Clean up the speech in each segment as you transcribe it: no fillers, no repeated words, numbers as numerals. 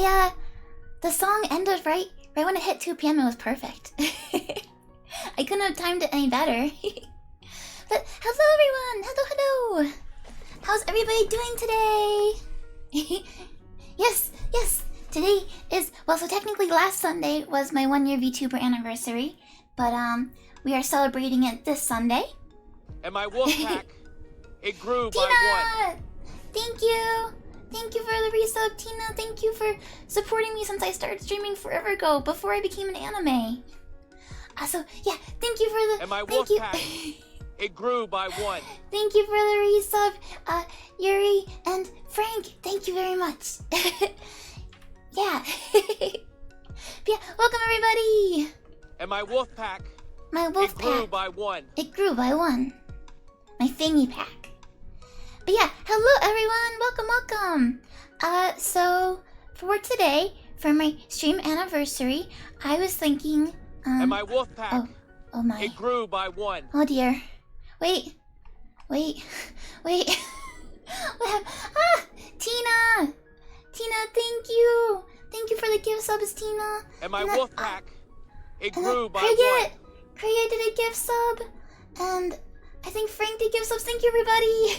The song ended right when it hit 2 p.m. It was perfect. I couldn't have timed it any better. But hello everyone! Hello! How's everybody doing today? Yes! Today is, well, so technically last Sunday was my 1-year VTuber anniversary, but we are celebrating it this Sunday. And my wolf pack, it grew Tina! by 1. Thank you! Thank you for the resub, Tina. Thank you for supporting me since I started streaming forever ago, before I became an anime. So, yeah, thank you for the... And my wolf pack, it grew by 1. Thank you for the resub, Yuri and Frank. Thank you very much. Yeah. Yeah, welcome everybody. And my wolf pack, it grew by 1. It grew by 1. My Fangypack. But yeah, hello everyone. Welcome. So for today, for my stream anniversary, I was thinking, and my wolf pack, oh my. it grew by 1. Oh dear. Wait. What happened? Tina, thank you. Thank you for the gift subs, Tina. And my wolf pack, it grew by 1. Kriya did a gift sub, and I think Frank did gift subs. Thank you, everybody.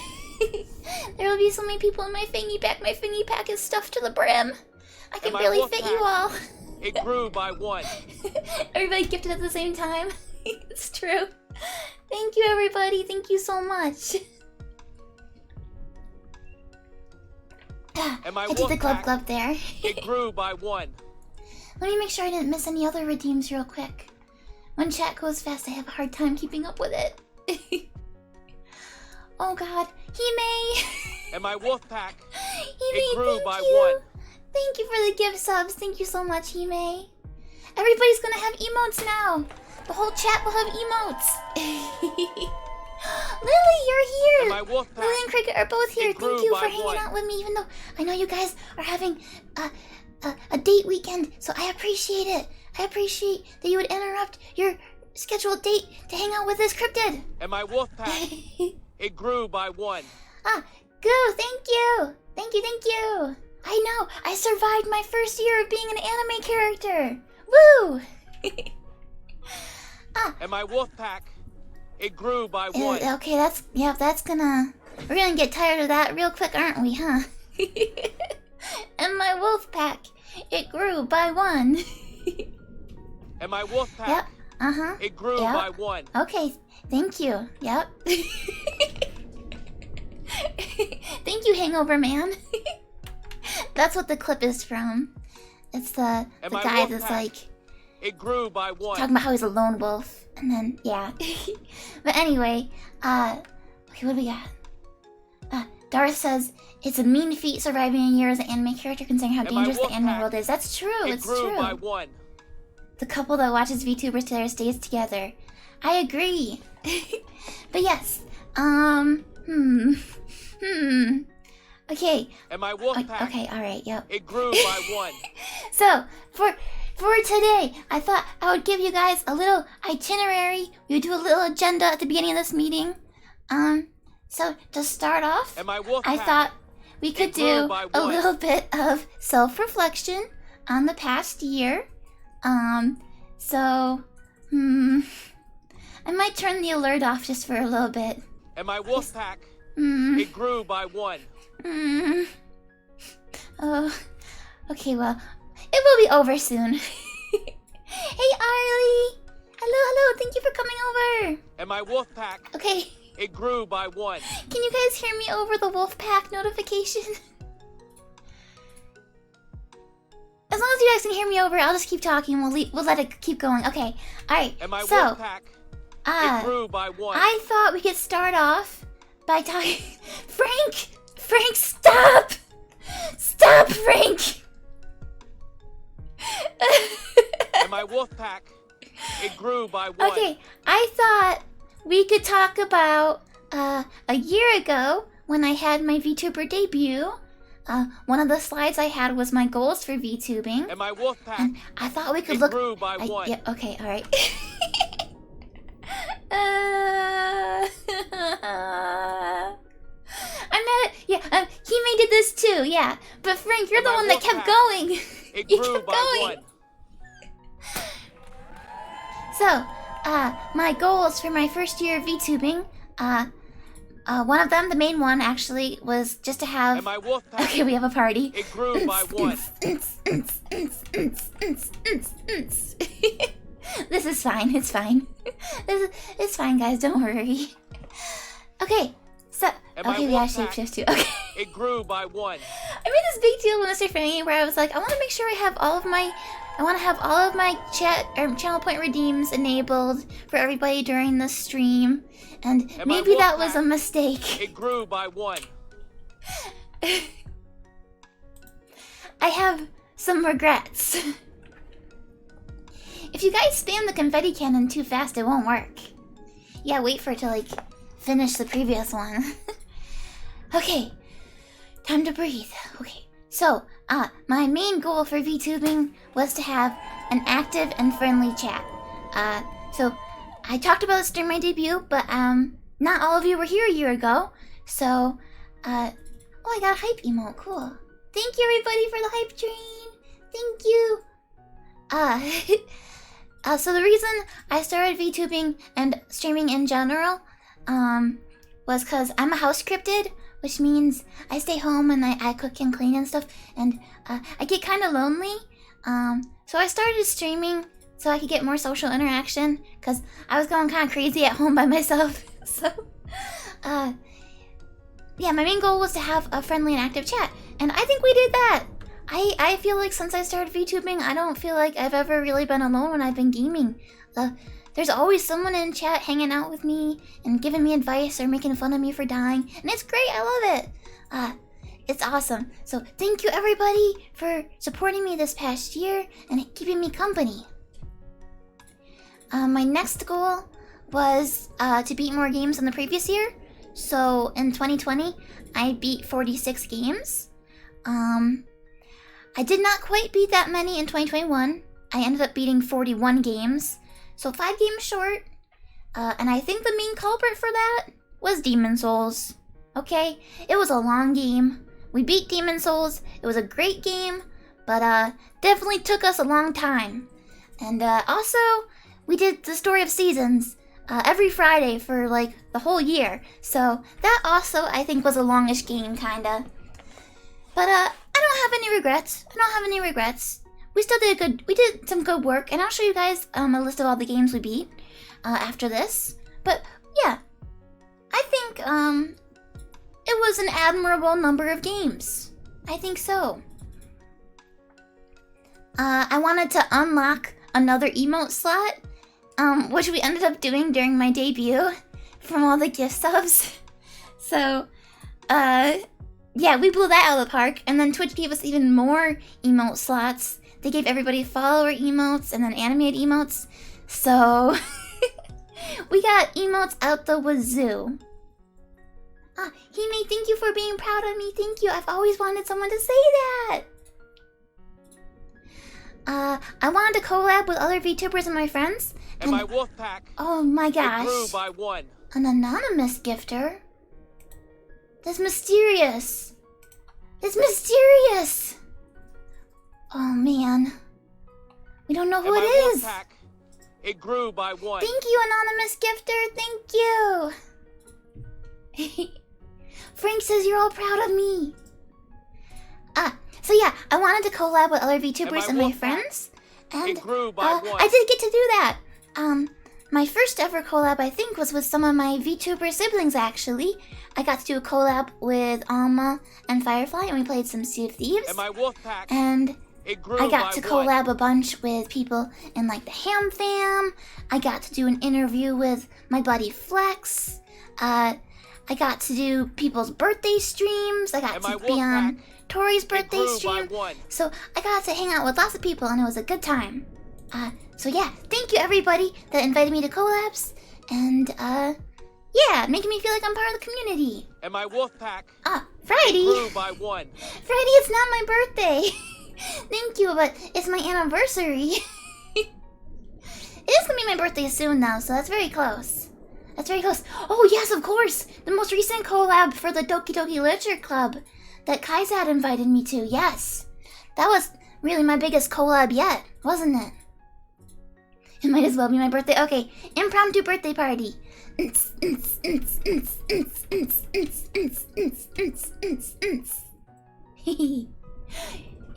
There will be so many people in my Fangypack. My Fangypack is stuffed to the brim. I can barely fit you all. It grew by 1. Everybody gifted at the same time. It's true. Thank you, everybody. Thank you so much. And my I did the glub there. It grew by 1. Let me make sure I didn't miss any other redeems real quick. When chat goes fast, I have a hard time keeping up with it. Oh god, Hime! And my wolf pack, Hime, it grew by thank you. 1. Thank you for the gift subs. Thank you so much, Hime. Everybody's gonna have emotes now. The whole chat will have emotes. Lily, you're here! And my wolf pack, Lily and Cricket are both here. Thank you for hanging 1. out with me, even though I know you guys are having a date weekend, so I appreciate it. I appreciate that you would interrupt your scheduled date to hang out with this cryptid. And my wolf pack, it grew by 1. Goo, thank you! Thank you! I know, I survived my first year of being an anime character! Woo! And my wolf pack, it grew by 1. Okay, that's gonna... We're gonna get tired of that real quick, aren't we, huh? And my wolf pack, it grew by 1. And my wolf pack, it grew by 1. Okay, thank you. Yep. Thank you, Hangover Man. That's what the clip is from. It's the guy that's like... It grew by 1. Talking about how he's a lone wolf. And then, yeah. But anyway, okay, what do we got? Darth says, it's a mean feat surviving a year as an anime character considering how dangerous the anime world is. That's true, it's true. It grew by 1. The couple that watches VTubers together stays together. I agree. But yes, okay. And my wolf pack, okay, alright, yep. it grew by 1. So, for today, I thought I would give you guys a little itinerary. We would do a little agenda at the beginning of this meeting. So to start off, and my wolf I pack, thought we could do a little bit of self-reflection on the past year. So, I might turn the alert off just for a little bit. And my wolf pack, it grew by 1. Oh, okay, well, it will be over soon. Hey, Arlie! Hello, thank you for coming over. And my wolf pack, okay, it grew by 1. Can you guys hear me over the wolf pack notification? As long as you guys can hear me over, I'll just keep talking. We'll let it keep going. Okay, alright. And my so, wolf pack, it grew by 1. I thought we could start off by talking... Frank, stop! Stop, Frank! And my wolf pack, it grew by 1. Okay, I thought we could talk about a year ago when I had my VTuber debut. One of the slides I had was my goals for VTubing. And my wolf pack, and I thought we could it grew by 1. Yeah, okay, alright. He did this too, yeah. But Frank, you're the one that kept going. It You grew kept by going. 1. So, my goals for my first year of VTubing, one of them, the main one actually, was just to have... And my wolf pack, Okay, we have a party. it grew by 1. This is fine, it's fine. It's fine, guys, don't worry. Okay, so... And my Okay, we wolf gotta pack, shapeshift too, okay. It grew by 1. I made this big deal when I started Fangy where I was like, I want to make sure I have all of my... I want to have all of my channel point redeems enabled for everybody during the stream. And maybe that was a mistake. It grew by 1. I have some regrets. If you guys spam the confetti cannon too fast, it won't work. Yeah, wait for it to, like, finish the previous one. Okay, time to breathe. Okay, so, my main goal for VTubing was to have an active and friendly chat. So, I talked about this during my debut, but, not all of you were here a year ago. So, oh, I got a hype emote, cool. Thank you everybody for the hype train. Thank you. So the reason I started VTubing and streaming in general, was because I'm a house cryptid, which means I stay home and I cook and clean and stuff, and I get kind of lonely. So I started streaming so I could get more social interaction, because I was going kind of crazy at home by myself. So, yeah, my main goal was to have a friendly and active chat, and I think we did that. I feel like since I started VTubing, I don't feel like I've ever really been alone when I've been gaming. There's always someone in chat hanging out with me and giving me advice or making fun of me for dying, and it's great, I love it. It's awesome. So thank you everybody for supporting me this past year and keeping me company. My next goal was to beat more games than the previous year. So in 2020, I beat 46 games. I did not quite beat that many in 2021. I ended up beating 41 games, so 5 games short. And I think the main culprit for that was Demon Souls. Okay, it was a long game. We beat Demon Souls. It was a great game, but definitely took us a long time. And also, we did the Story of Seasons every Friday for like the whole year. So that also I think was a longish game, kinda. But I don't have any regrets. We still did some good work, and I'll show you guys a list of all the games we beat after this. But yeah, I think it was an admirable number of games. I think so. I wanted to unlock another emote slot, which we ended up doing during my debut from all the gift subs. So, yeah, we blew that out of the park, and then Twitch gave us even more emote slots. They gave everybody follower emotes and then animated emotes. So, we got emotes out the wazoo. Hime, thank you for being proud of me. Thank you. I've always wanted someone to say that. I wanted to collab with other VTubers and my friends. And my wolf pack. Oh my gosh. It grew by 1. An anonymous gifter? That's mysterious. It's mysterious. Oh man. We don't know who it is. Pack, it grew by 1. Thank you, anonymous gifter. Thank you. Frank says you're all proud of me. So yeah, I wanted to collab with other VTubers and my friends. And it grew by 1. I did get to do that. My first ever collab, I think, was with some of my VTuber siblings, actually. I got to do a collab with Alma and Firefly, and we played some Sea of Thieves. And my wolf pack, and it grew I got to by collab 1. a bunch with people in, like, the Ham Fam. I got to do an interview with my buddy Flex. I got to do people's birthday streams. I got to be on Tori's birthday stream. So I got to hang out with lots of people, and it was a good time. So yeah, thank you everybody that invited me to collabs, and yeah, making me feel like I'm part of the community. And my wolf pack, Friday. It grew by 1. Friday, it's not my birthday. Thank you, but it's my anniversary. It is gonna be my birthday soon though, so that's very close. That's very close. Oh yes, of course, the most recent collab for the Doki Doki Literature Club. that Kaiser had invited me to, yes. That was really my biggest collab yet, wasn't it? It might as well be my birthday. Okay, impromptu birthday party.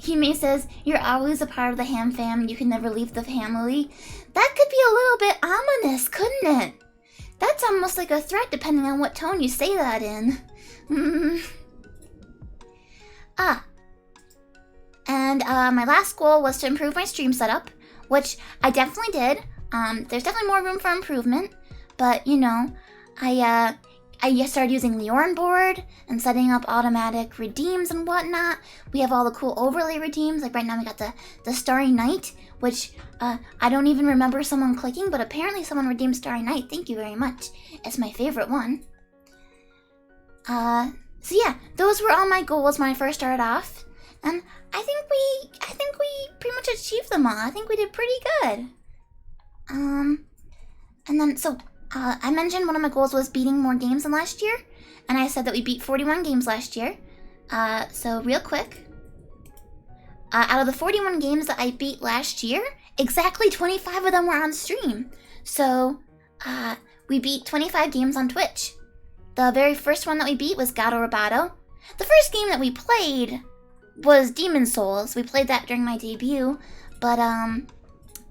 Hime says, you're always a part of the ham fam. You can never leave the family. That could be a little bit ominous, couldn't it? That's almost like a threat depending on what tone you say that in. And my last goal was to improve my stream setup, which I definitely did. There's definitely more room for improvement, but you know, I started using the Orn board and setting up automatic redeems and whatnot. We have all the cool overlay redeems. Like right now we got the Starry Night, which I don't even remember someone clicking, but apparently someone redeemed Starry Night. Thank you very much. It's my favorite one. So yeah, those were all my goals when I first started off, and I think we pretty much achieved them all. I think we did pretty good. And then so I mentioned one of my goals was beating more games than last year, and I said that we beat 41 games last year. So real quick, out of the 41 games that I beat last year, exactly 25 of them were on stream. So we beat 25 games on Twitch. The very first one that we beat was Gato Roboto. The first game that we played was Demon Souls. We played that during my debut, but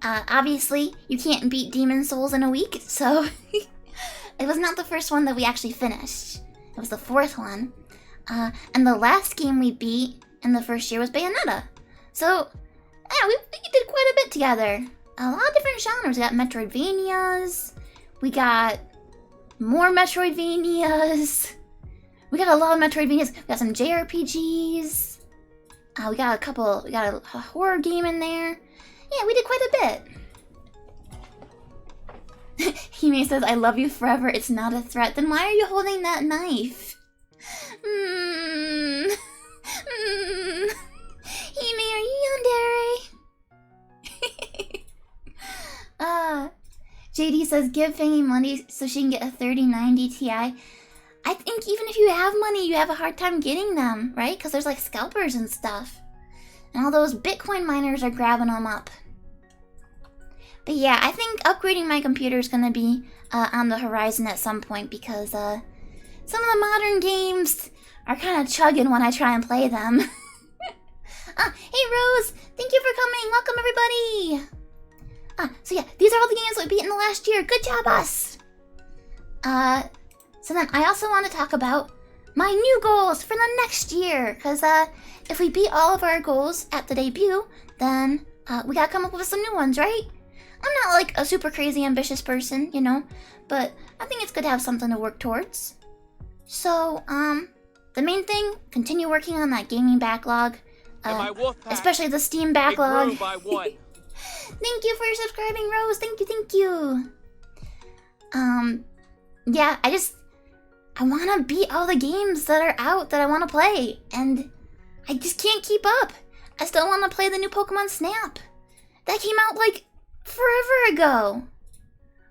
obviously you can't beat Demon Souls in a week, so it was not the first one that we actually finished. It was the fourth one. And the last game we beat in the first year was Bayonetta. So yeah, we did quite a bit together. A lot of different genres. We got Metroidvanias. We got more Metroidvanias. We got a lot of Metroidvanias. We got some JRPGs. We got a horror game in there. Yeah, we did quite a bit. Hime says, I love you forever. It's not a threat. Then why are you holding that knife? Hime, are you yandere? JD says, give Fangy money so she can get a 3090 Ti. I think even if you have money, you have a hard time getting them, right? Because there's like scalpers and stuff. And all those Bitcoin miners are grabbing them up. But yeah, I think upgrading my computer is going to be on the horizon at some point, because some of the modern games are kind of chugging when I try and play them. Hey Rose, thank you for coming. Welcome everybody. So yeah, these are all the games that we beat in the last year. Good job, us! So then I also want to talk about my new goals for the next year. Because if we beat all of our goals at the debut, then we gotta come up with some new ones, right? I'm not like a super crazy ambitious person, you know, but I think it's good to have something to work towards. So, the main thing, continue working on that gaming backlog. Especially the Steam backlog. It grew by one. Thank you for subscribing, Rose. Thank you. Yeah, I want to beat all the games that are out that I want to play, and I just can't keep up. I still want to play the new Pokemon Snap. That came out like forever ago.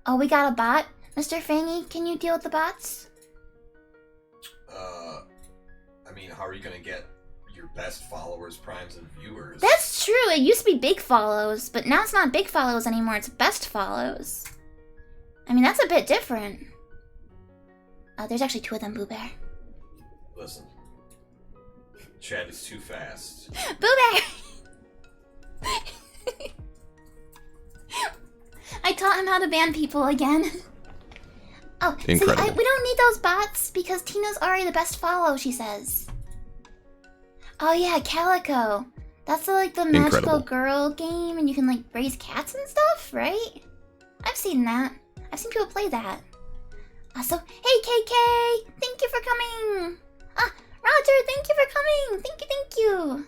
Oh, we got a bot. Mr. Fangy, can you deal with the bots? I mean, how are you gonna get your best followers, primes, and viewers? That's true. It used to be big follows, but now it's not big follows anymore. It's best follows. I mean, that's a bit different. There's actually two of them, Boo Bear. Listen. Chat is too fast. Boo Bear! I taught him how to ban people again. Oh, incredible. So we don't need those bots because Tina's already the best follow, she says. Oh yeah, Calico. That's like the magical girl game, and you can like raise cats and stuff, right? I've seen that. I've seen people play that. So, hey KK! Thank you for coming! Roger, thank you for coming! Thank you!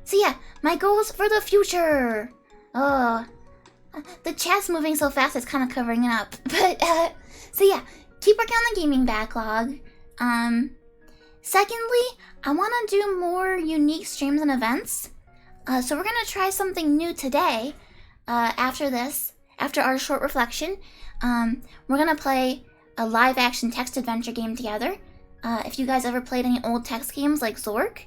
So yeah, my goals for the future! Oh, the chat's moving so fast it's kind of covering it up. But, so yeah, keep working on the gaming backlog. Secondly, I want to do more unique streams and events. So we're going to try something new today, after this. After our short reflection, we're going to play a live-action text adventure game together. if you guys ever played any old text games like Zork,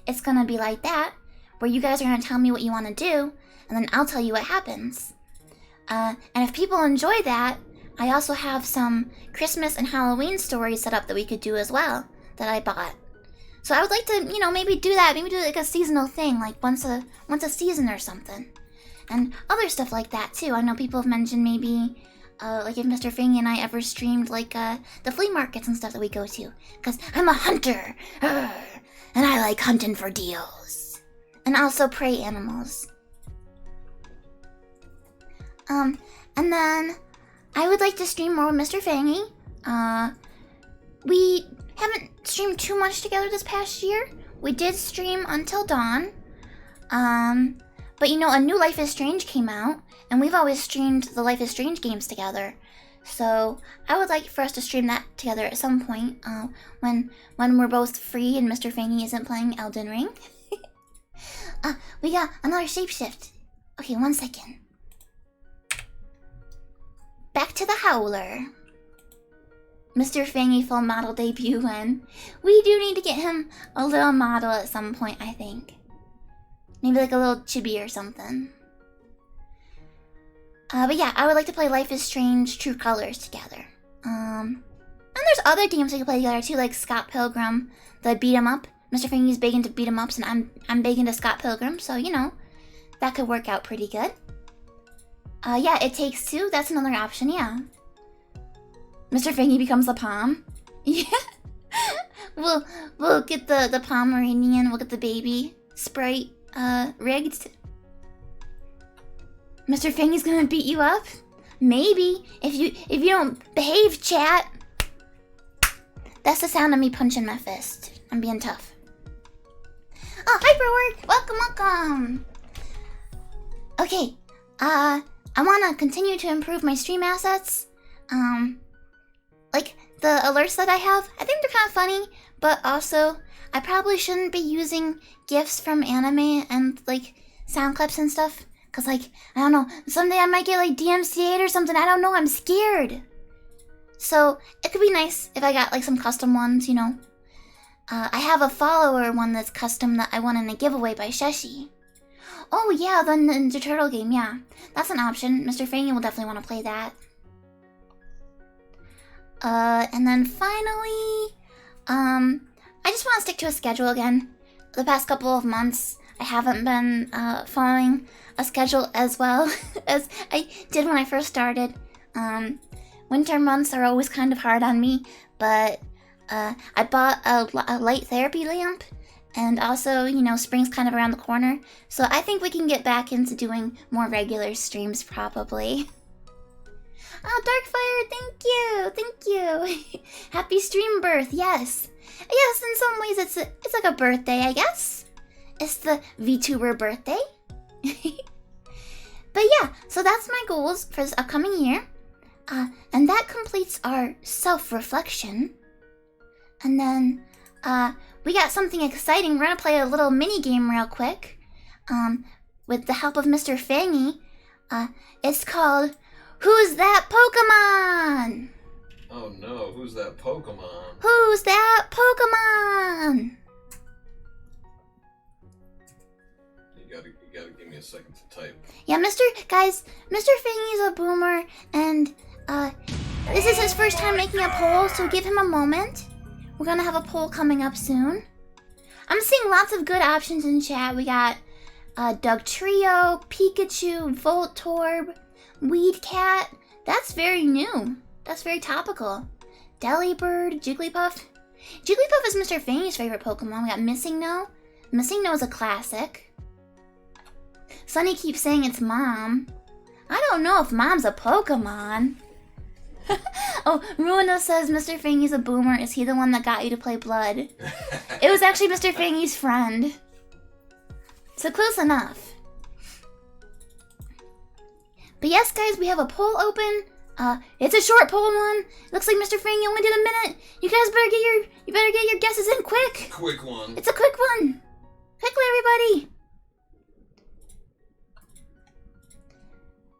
it's gonna be like that, where you guys are gonna tell me what you want to do, and then I'll tell you what happens. And if people enjoy that, I also have some Christmas and Halloween stories set up that we could do as well, that I bought. So I would like to, maybe do that, maybe do like a seasonal thing, like once a season or something. And other stuff like that too. I know people have mentioned maybe, like if Mr. Fangy and I ever streamed like the flea markets and stuff that we go to. Because I'm a hunter, and I like hunting for deals. And also prey animals. And then I would like to stream more with Mr. Fangy. We haven't streamed too much together this past year. We did stream Until Dawn. But a new Life is Strange came out, and we've always streamed the Life is Strange games together. So I would like for us to stream that together at some point, when we're both free and Mr. Fangy isn't playing Elden Ring. We got another shapeshift. Okay, 1 second. Back to the Howler. Mr. Fangy full model debut when we do need to get him a little model at some point, I think. Maybe like a little chibi or something. But yeah, I would like to play Life is Strange True Colors together. And there's other games we can play together too, like Scott Pilgrim, the beat 'em up. Mr. Fangy's big into beat 'em ups, and I'm big into Scott Pilgrim, so that could work out pretty good. Yeah, It Takes Two, that's another option, yeah. Mr. Fangy becomes the Palm. Yeah. We'll get the Pomeranian, we'll get the baby Sprite rigged. Mr. Fangy's gonna beat you up? Maybe. If you don't behave, chat. That's the sound of me punching my fist. I'm being tough. Oh, Hyperwork! Welcome! Okay, I wanna continue to improve my stream assets. Like, the alerts that I have, I think they're kind of funny, but also, I probably shouldn't be using GIFs from anime and, like, sound clips and stuff. Cause, like, I don't know, someday I might get, like, DMCA'd or something, I don't know, I'm scared. So, it could be nice if I got, like, some custom ones, I have a follower one that's custom that I won in a giveaway by Sheshi. Oh, yeah, the Ninja Turtle game, yeah. That's an option. Mr. Fangy will definitely want to play that. And then finally, I just want to stick to a schedule again. The past couple of months, I haven't been following a schedule as well as I did when I first started. Winter months are always kind of hard on me, but I bought a light therapy lamp, and also, spring's kind of around the corner, so I think we can get back into doing more regular streams probably. Oh, Darkfire, thank you. Happy stream birth, yes. Yes, in some ways it's like a birthday, I guess. It's the Vtuber birthday. But yeah, so that's my goals for this upcoming year. And that completes our self-reflection. And then, we got something exciting. We're gonna play a little mini game real quick. With the help of Mr. Fangy. It's called Who's That Pokemon? Oh no, who's that Pokemon? Who's that Pokemon? You gotta give me a second to type. Yeah, Mr. Fangy's a boomer, and this is his first time making a poll, so give him a moment. We're gonna have a poll coming up soon. I'm seeing lots of good options in chat. We got Doug Trio, Pikachu, Voltorb, Weedcat. That's very new. That's very topical. Delibird, Jigglypuff. Jigglypuff is Mr. Fangy's favorite Pokemon. We got Missing No. Missing No is a classic. Sunny keeps saying it's Mom. I don't know if Mom's a Pokemon. Oh, Ruino says Mr. Fangy's a boomer. Is he the one that got you to play Blood? It was actually Mr. Fangy's friend. So close enough. But yes, guys, we have a poll open. It's a short poll one. Looks like Mr. Fangy only did a minute. You guys better get your guesses in quick. Quick one. It's a quick one. Quickly, everybody.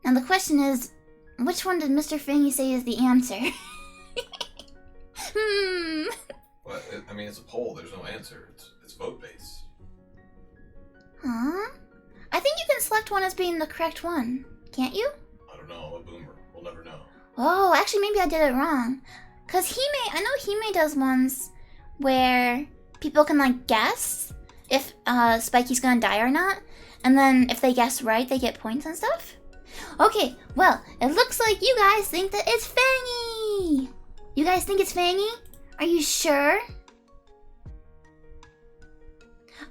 Now the question is, which one did Mr. Fangy say is the answer? What? mean, it's a poll. There's no answer. It's vote based. Huh? I think you can select one as being the correct one. Can't you? I don't know. I'm a boomer. We'll never know. Oh, actually, maybe I did it wrong. Cause I know Hime does ones where people can like guess if Spiky's gonna die or not, and then if they guess right, they get points and stuff. Okay, well, it looks like you guys think that it's Fangy. You guys think it's Fangy? Are you sure?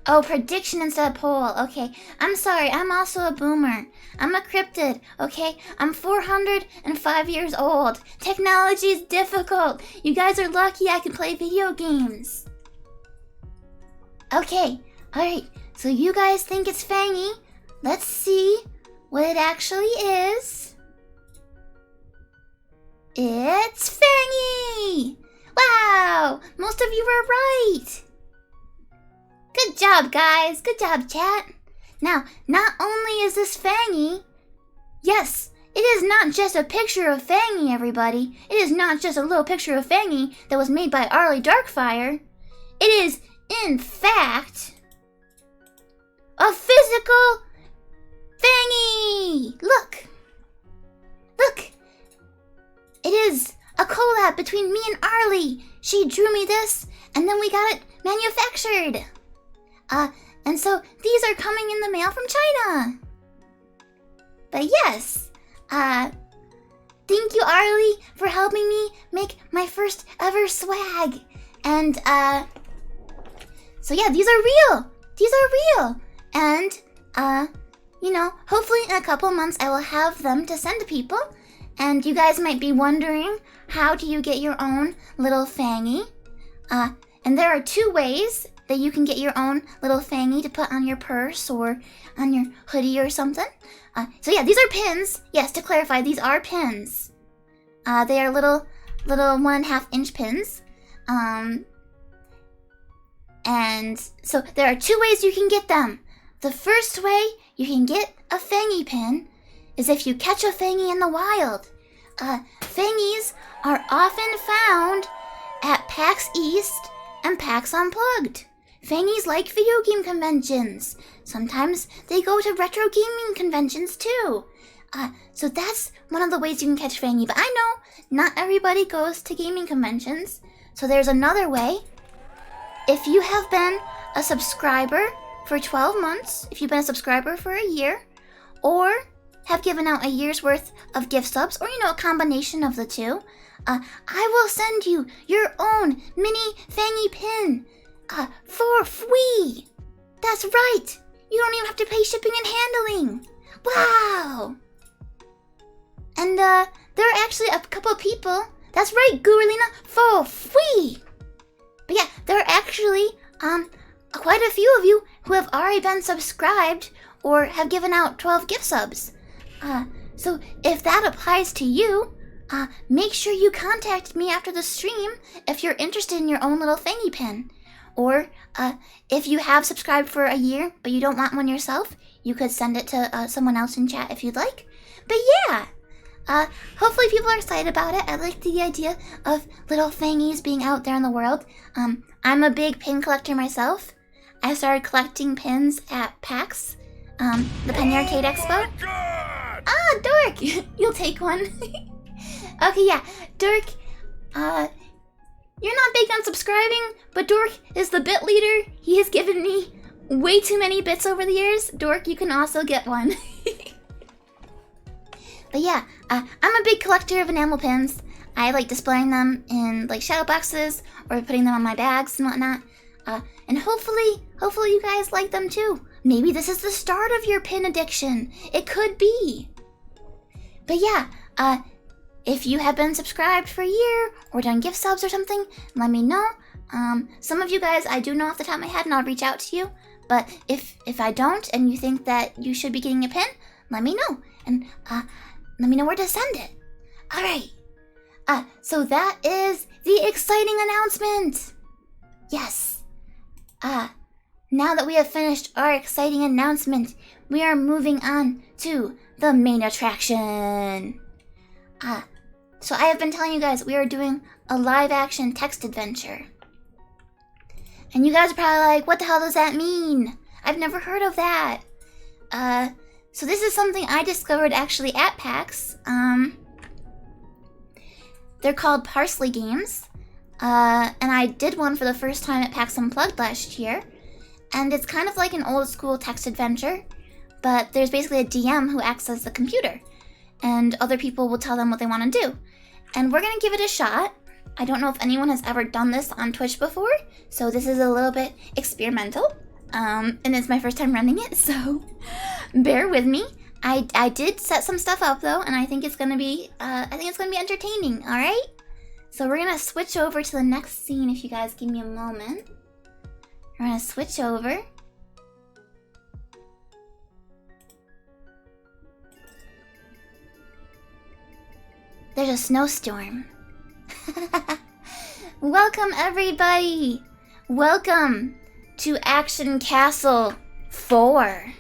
Oh, prediction instead of poll. Okay, I'm sorry. I'm also a boomer. I'm a cryptid, okay? I'm 405 years old. Technology is difficult. You guys are lucky I can play video games. Okay, alright. So you guys think it's Fangy. Let's see what it actually is. It's Fangy! Wow! Most of you were right! Good job, guys. Good job, chat. Now, not only is this Fangy, yes, it is not just a picture of Fangy, everybody. It is not just a little picture of Fangy that was made by Arlie Darkfire. It is, in fact, a physical Fangy! Look! Look! It is a collab between me and Arlie. She drew me this, and then we got it manufactured. And so these are coming in the mail from China. But yes, thank you, Arlie, for helping me make my first ever swag. And, so yeah, these are real. These are real. And, you know, hopefully in a couple months I will have them to send to people. And you guys might be wondering, how do you get your own little Fangy? And there are two ways that you can get your own little Fangy to put on your purse or on your hoodie or something. So yeah, these are pins. Yes, to clarify, these are pins. They are little 1.5 inch pins. And so there are two ways you can get them. The first way you can get a Fangy pin is if you catch a Fangy in the wild. Fangys are often found at PAX East and PAX Unplugged. Fangys like video game conventions. Sometimes they go to retro gaming conventions too. So that's one of the ways you can catch Fangy. But I know not everybody goes to gaming conventions. So there's another way. If you have been a subscriber for 12 months, if you've been a subscriber for a year, or have given out a year's worth of gift subs, or, you know, a combination of the two, I will send you your own mini Fangy pin for free. That's right. You don't even have to pay shipping and handling. Wow. And there are actually a couple of people. That's right, Guralina, for free. But yeah, there are actually quite a few of you who have already been subscribed or have given out 12 gift subs. So if that applies to you, make sure you contact me after the stream if you're interested in your own little Fangy pin. Or if you have subscribed for a year but you don't want one yourself, you could send it to someone else in chat if you'd like. But yeah, hopefully people are excited about it. I like the idea of little Fangys being out there in the world. I'm a big pin collector myself. I started collecting pins at PAX, the Penny Arcade Expo. Ah, Dork! You'll take one. Okay, yeah, Dork, you're not big on subscribing, but Dork is the bit leader. He has given me way too many bits over the years. Dork, you can also get one. But yeah, I'm a big collector of enamel pins. I like displaying them in like shadow boxes or putting them on my bags and whatnot. And hopefully you guys like them too. Maybe this is the start of your pin addiction. It could be. But yeah, if you have been subscribed for a year or done gift subs or something, let me know. Some of you guys I do know off the top of my head and I'll reach out to you. But if I don't and you think that you should be getting a pin, let me know. And let me know where to send it. Alright. So that is the exciting announcement. Yes. Now that we have finished our exciting announcement, we are moving on to the main attraction. So I have been telling you guys we are doing a live action text adventure. And you guys are probably like, what the hell does that mean? I've never heard of that. So this is something I discovered actually at PAX. They're called Parsely games. And I did one for the first time at PAX Unplugged last year. And it's kind of like an old school text adventure, but there's basically a DM who acts as the computer. And other people will tell them what they want to do. And we're gonna give it a shot. I don't know if anyone has ever done this on Twitch before, so this is a little bit experimental. And it's my first time running it, so bear with me. I did set some stuff up though, and I think it's gonna be entertaining. All right. So we're gonna switch over to the next scene. If you guys give me a moment, we're gonna switch over. There's a snowstorm. Welcome everybody. Welcome to Action Castle 4.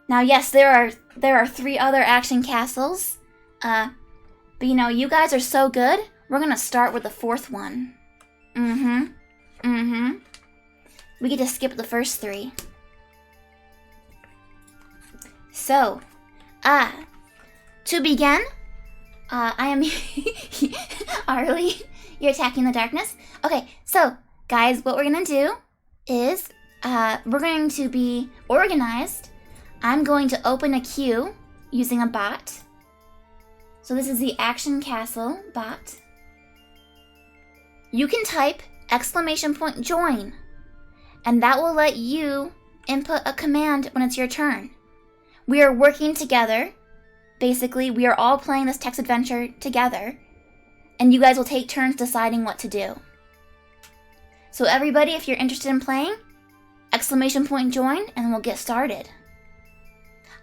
Now, yes, there are 3 other action castles. But you know, you guys are so good. We're gonna start with the 4th one. We get to skip the first 3. So, to begin, I am Arlie. You're attacking the darkness. Okay, so guys, what we're gonna do is we're going to be organized. I'm going to open a queue using a bot. So this is the Action Castle bot. You can type !join, and that will let you input a command when it's your turn. We are working together. Basically, we are all playing this text adventure together, and you guys will take turns deciding what to do. So everybody, if you're interested in playing, !join, and we'll get started.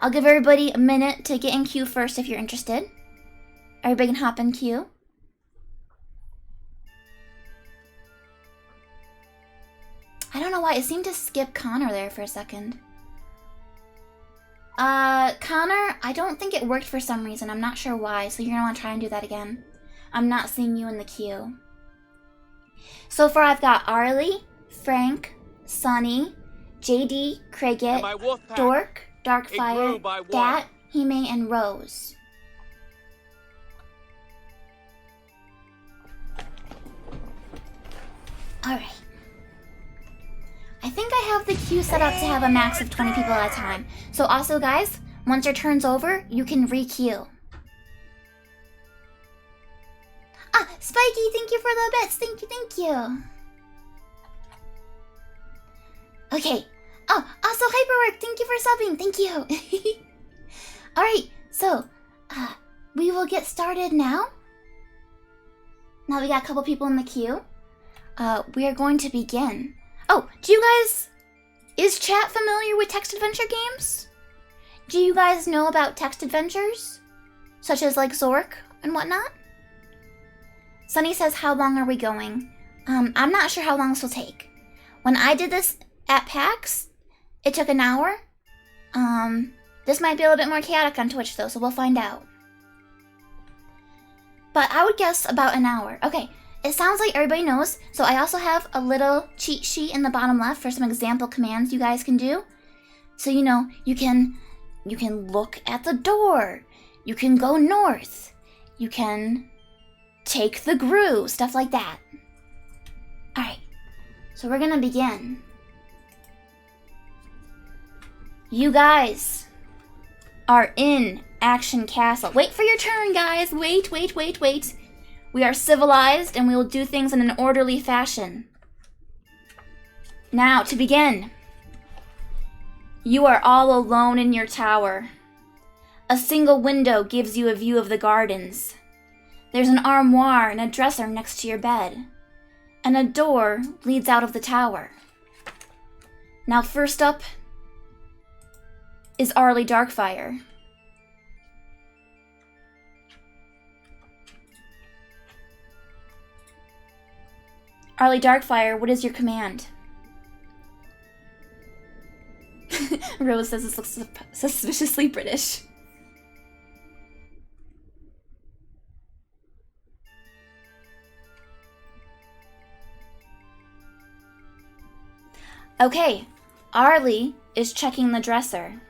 I'll give everybody a minute to get in queue first if you're interested. Everybody can hop in queue. I don't know why, it seemed to skip Connor there for a second. Connor, I don't think it worked for some reason. I'm not sure why, so you're gonna want to try and do that again. I'm not seeing you in the queue. So far I've got Arlie, Frank, Sunny, JD, Cricket, Dork, Darkfire, Dat, Hime, and Rose. Alright. I think I have the queue set up to have a max of 20 people at a time. So also guys, once your turn's over, you can re-queue. Ah, Spiky, thank you for the bits. Thank you. Okay. Oh, also Hyperwork, thank you for subbing. Thank you. Alright, so, we will get started now. Now we got a couple people in the queue. We are going to begin. Oh, is chat familiar with text adventure games? Do you guys know about text adventures? Such as like Zork and whatnot? Sunny says, how long are we going? I'm not sure how long this will take. When I did this at PAX, it took an hour. This might be a little bit more chaotic on Twitch though, so we'll find out. But I would guess about an hour. Okay. It sounds like everybody knows, so I also have a little cheat sheet in the bottom left for some example commands you guys can do. So you know, you can look at the door, you can go north, you can take the grue, stuff like that. Alright, so we're gonna begin. You guys are in Action Castle. Wait for your turn, guys. Wait. We are civilized and we will do things in an orderly fashion. Now, to begin. You are all alone in your tower. A single window gives you a view of the gardens. There's an armoire and a dresser next to your bed. And a door leads out of the tower. Now, first up is Arlie Darkfire. Arlie Darkfire, what is your command? Rose says this looks suspiciously British. Okay, Arlie is checking the dresser.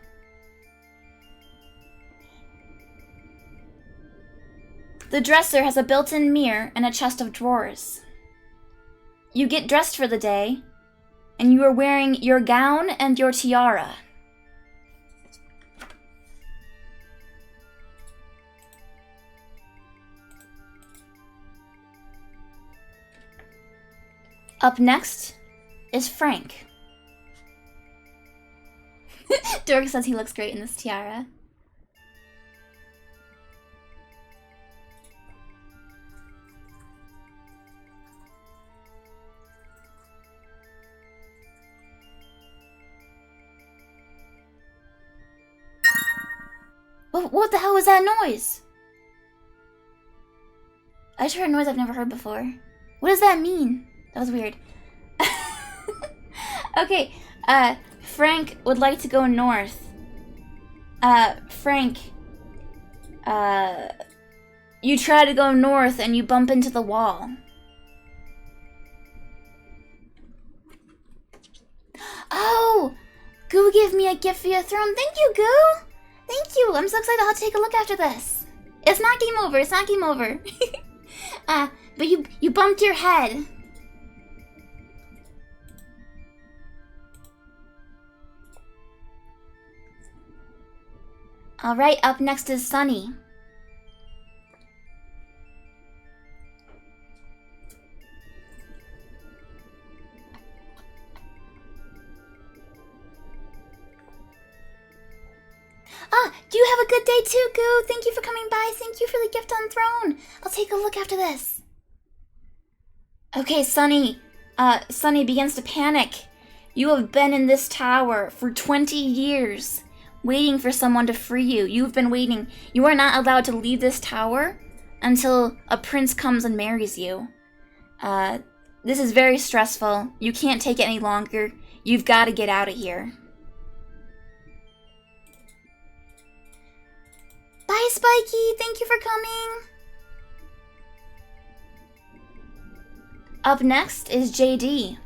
The dresser has a built-in mirror and a chest of drawers. You get dressed for the day, and you are wearing your gown and your tiara. Up next is Frank. Dirk says he looks great in this tiara. What the hell was that noise? I just heard a noise I've never heard before. What does that mean? That was weird. Okay, Frank would like to go north. Frank, you try to go north and you bump into the wall. Oh! Goo gave me a gift via throne. Thank you, Goo! Thank you! I'm so excited. I'll take a look after this. It's not game over. It's not game over. But you bumped your head. Alright, up next is Sunny. Do you have a good day too, Goo? Thank you for coming by. Thank you for the gift on throne. I'll take a look after this. Okay, Sunny. Sunny begins to panic. You have been in this tower for 20 years, waiting for someone to free you. You've been waiting. You are not allowed to leave this tower until a prince comes and marries you. This is very stressful. You can't take it any longer. You've got to get out of here. Bye, Spiky. Thank you for coming. Up next is JD.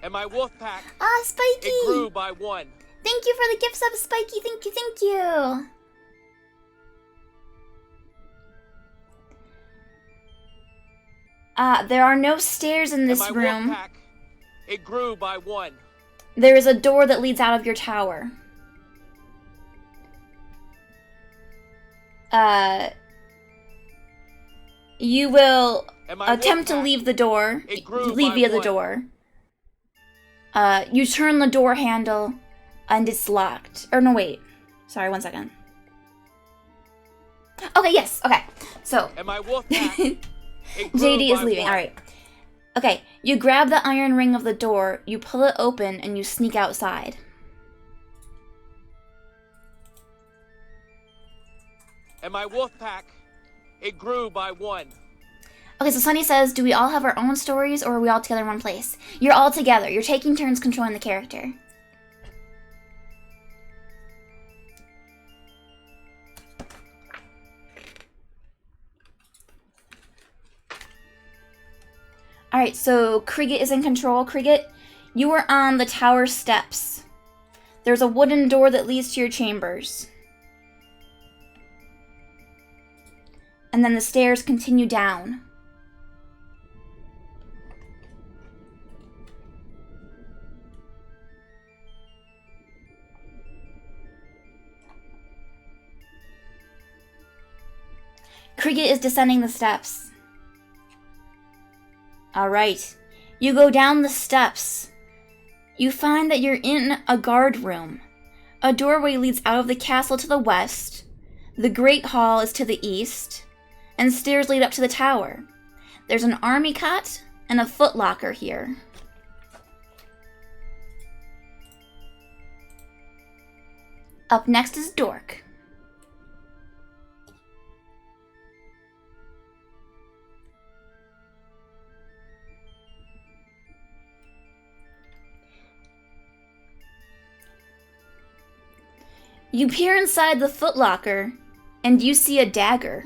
And my wolf pack. Spiky! It grew by 1. Thank you for the gift sub, Spiky. Thank you, thank you. There are no stairs in this room. Wolf pack, it grew by 1. There is a door that leads out of your tower. You will attempt to leave the door. Leave via the door. You turn the door handle, and it's locked. Or no, wait. Sorry, 1 second. Okay, yes, okay. So, JD is leaving, alright. Okay, you grab the iron ring of the door, you pull it open, and you sneak outside. And my wolf pack, it grew by 1. Okay, so Sunny says, do we all have our own stories, or are we all together in one place? You're all together. You're taking turns controlling the character. Alright, so Kriget is in control. Kriget, you are on the tower steps. There's a wooden door that leads to your chambers. And then the stairs continue down. Kriget is descending the steps. Alright, you go down the steps. You find that you're in a guard room. A doorway leads out of the castle to the west. The Great Hall is to the east. And stairs lead up to the tower. There's an army cot and a footlocker here. Up next is Dork. You peer inside the footlocker, and you see a dagger.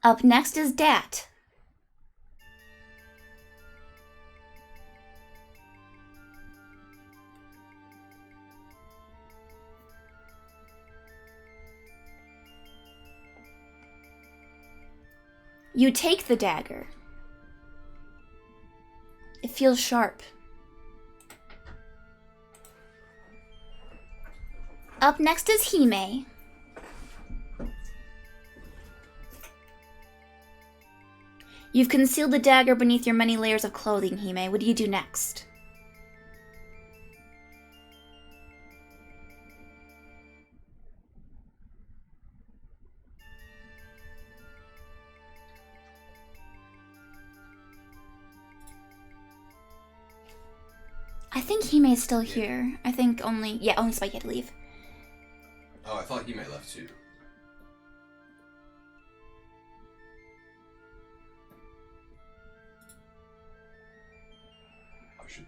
Up next is Dat. You take the dagger. It feels sharp. Up next is Hime. You've concealed the dagger beneath your many layers of clothing, Hime. What do you do next? I think Hime's still here. I think only Spike had to leave. Oh, I thought Hime left too.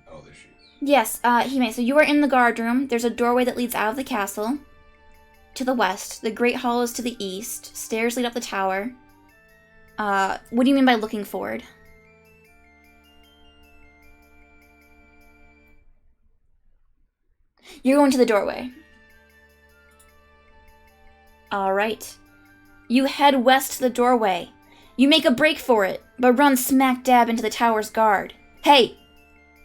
Oh, there she is. Yes, Hime, so you are in the guard room. There's a doorway that leads out of the castle. To the west. The Great Hall is to the east. Stairs lead up the tower. What do you mean by looking forward? You're going to the doorway. Alright. You head west to the doorway. You make a break for it, but run smack dab into the tower's guard. Hey!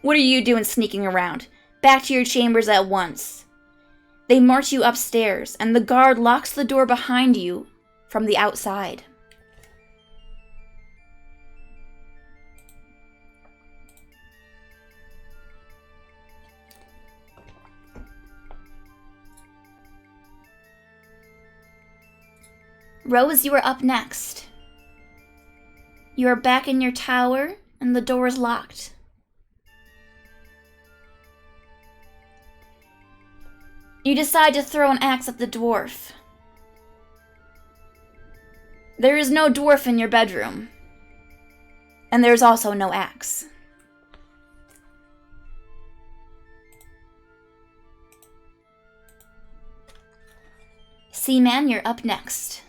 What are you doing sneaking around? Back to your chambers at once. They march you upstairs, and the guard locks the door behind you from the outside. Rose, you are up next. You are back in your tower, and the door is locked. You decide to throw an axe at the dwarf. There is no dwarf in your bedroom. And there is also no axe. Seaman, you're up next.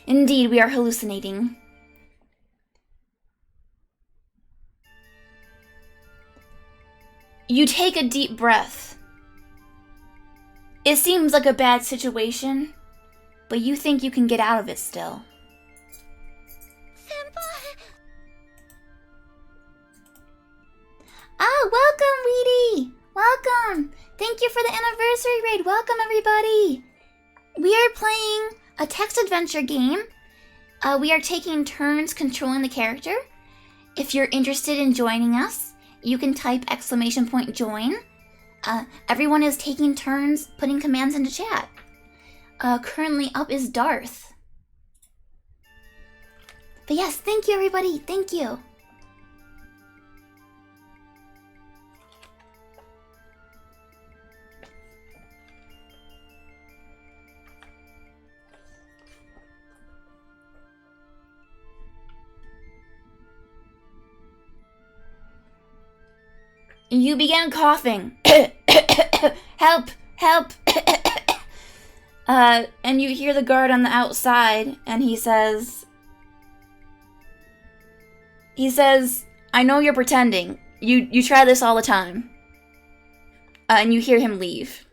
Indeed, we are hallucinating. You take a deep breath. It seems like a bad situation, but you think you can get out of it still. Senpai! Ah, welcome, Weedy! Welcome! Thank you for the anniversary raid. Welcome, everybody! We are playing a text adventure game. We are taking turns controlling the character. If you're interested in joining us, you can type !join. Everyone is taking turns putting commands into chat. Currently up is Darth. But yes, thank you everybody, thank you. You began coughing. Help! Help! And you hear the guard on the outside, and he says, I know you're pretending. You try this all the time. And you hear him leave.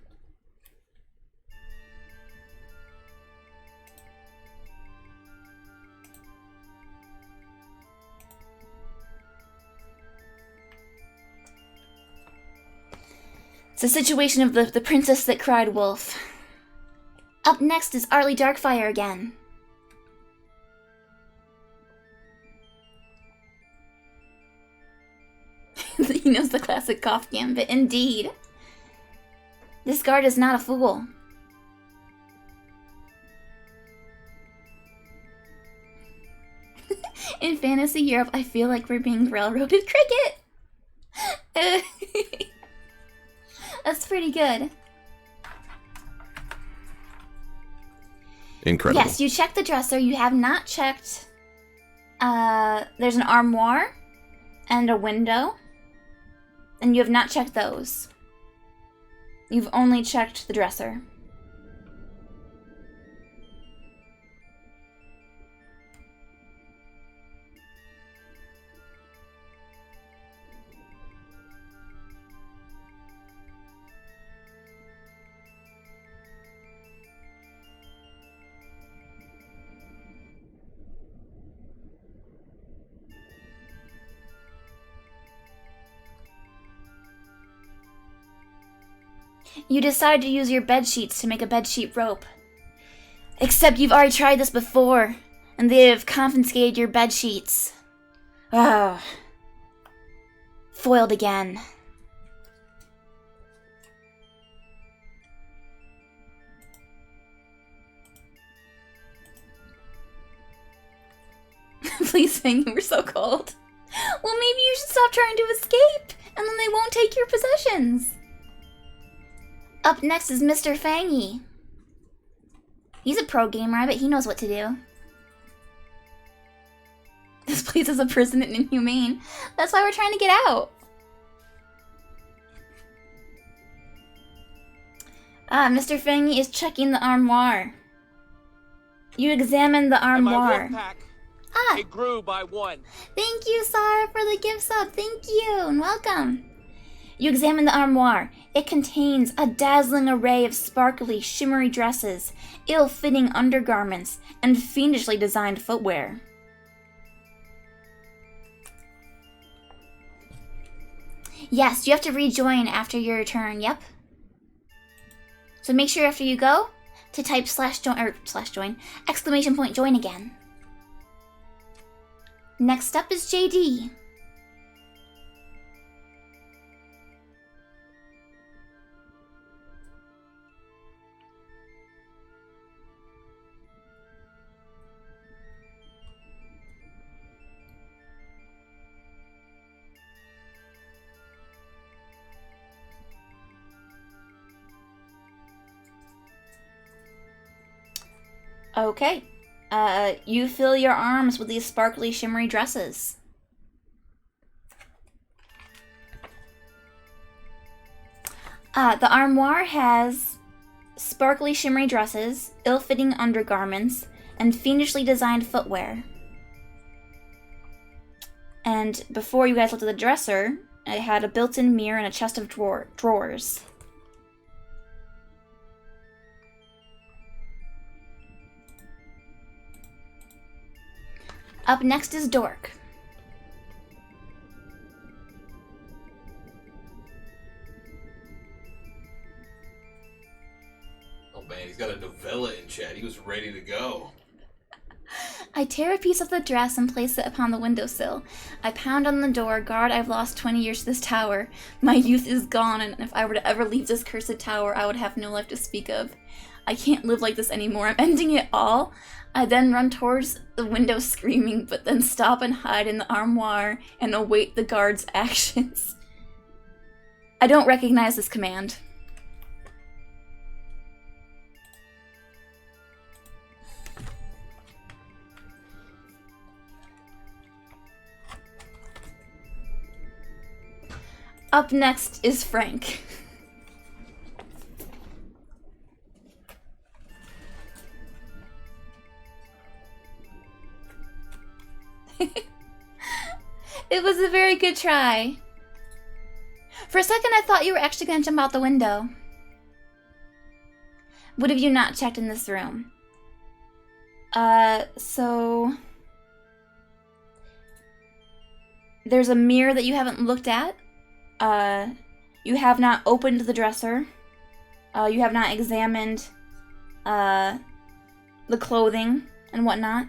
It's a situation of the princess that cried wolf. Up next is Arlie Darkfire again. He knows the classic cough gambit, indeed. This guard is not a fool. In Fantasy Europe, I feel like we're being railroaded. Cricket! That's pretty good. Incredible. Yes, you checked the dresser. You have not checked... there's an armoire and a window. And you have not checked those. You've only checked the dresser. You decide to use your bed sheets to make a bedsheet rope. Except you've already tried this before, and they have confiscated your bed sheets. Oh. Foiled again. Please sing, we're so cold. Well, maybe you should stop trying to escape, and then they won't take your possessions. Up next is Mr. Fangy. He's a pro gamer, I bet he knows what to do. This place is a prison and inhumane. That's why we're trying to get out. Mr. Fangy is checking the armoire. You examine the armoire. It grew by 1. Thank you, Sarah, for the gift sub. Thank you, and welcome. You examine the armoire. It contains a dazzling array of sparkly, shimmery dresses, ill-fitting undergarments, and fiendishly designed footwear. Yes, you have to rejoin after your turn, yep. So make sure after you go to type /join, exclamation point join again. Next up is JD. Okay. You fill your arms with these sparkly, shimmery dresses. The armoire has sparkly, shimmery dresses, ill-fitting undergarments, and fiendishly designed footwear. And before you guys looked at the dresser, it had a built-in mirror and a chest of drawers. Up next is Dork. Oh man, he's got a novella in chat. He was ready to go. I tear a piece of the dress and place it upon the windowsill. I pound on the door. Guard, I've lost 20 years to this tower. My youth is gone, and if I were to ever leave this cursed tower, I would have no life to speak of. I can't live like this anymore. I'm ending it all. I then run towards the window screaming, but then stop and hide in the armoire and await the guard's actions. I don't recognize this command. Up next is Frank. It was a very good try. For a second, I thought you were actually going to jump out the window. What have you not checked in this room? So... There's a mirror that you haven't looked at. You have not opened the dresser. You have not examined, the clothing and whatnot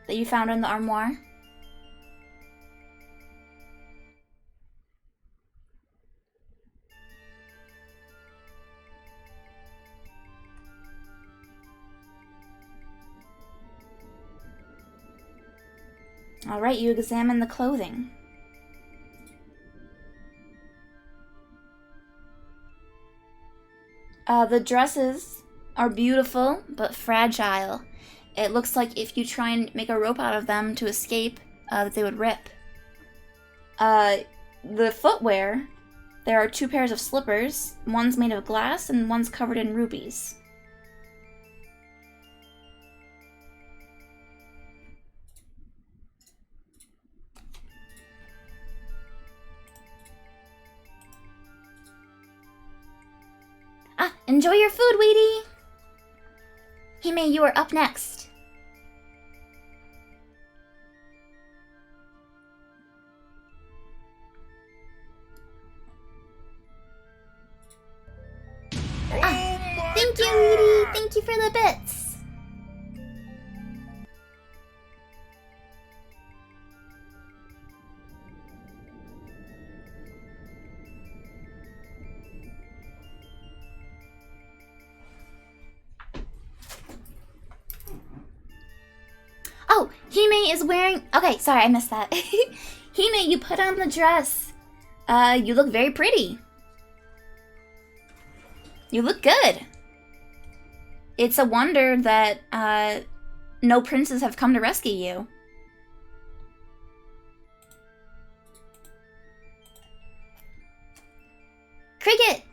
that you found in the armoire. Alright, you examine the clothing. The dresses are beautiful, but fragile. It looks like if you try and make a rope out of them to escape, that they would rip. The footwear, there are 2 pairs of slippers. One's made of glass and one's covered in rubies. Enjoy your food, Wheatie! Hime, you are up next. Thank you, Wheatie! Thank you for the bits! Oh, Hime is wearing... Okay, sorry, I missed that. Hime, you put on the dress. You look very pretty. You look good. It's a wonder that, no princes have come to rescue you. Cricket!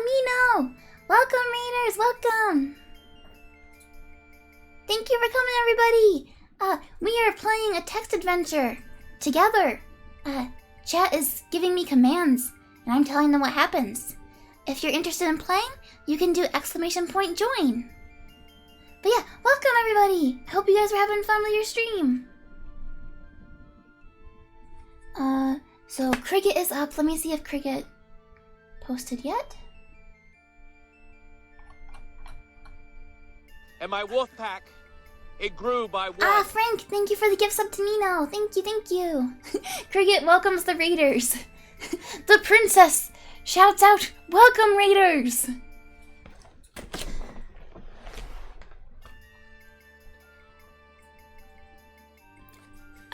Mino! Welcome, Raiders, welcome! Thank you for coming, everybody! We are playing a text adventure together. Chat is giving me commands, and I'm telling them what happens. If you're interested in playing, you can do ! join. But yeah, welcome, everybody! I hope you guys are having fun with your stream. So Cricket is up. Let me see if Cricket posted yet. And my wolf pack, it grew by one. Frank, thank you for the gift sub to Nino. Thank you, thank you. Cricket welcomes the Raiders. The princess shouts out, "Welcome, Raiders!"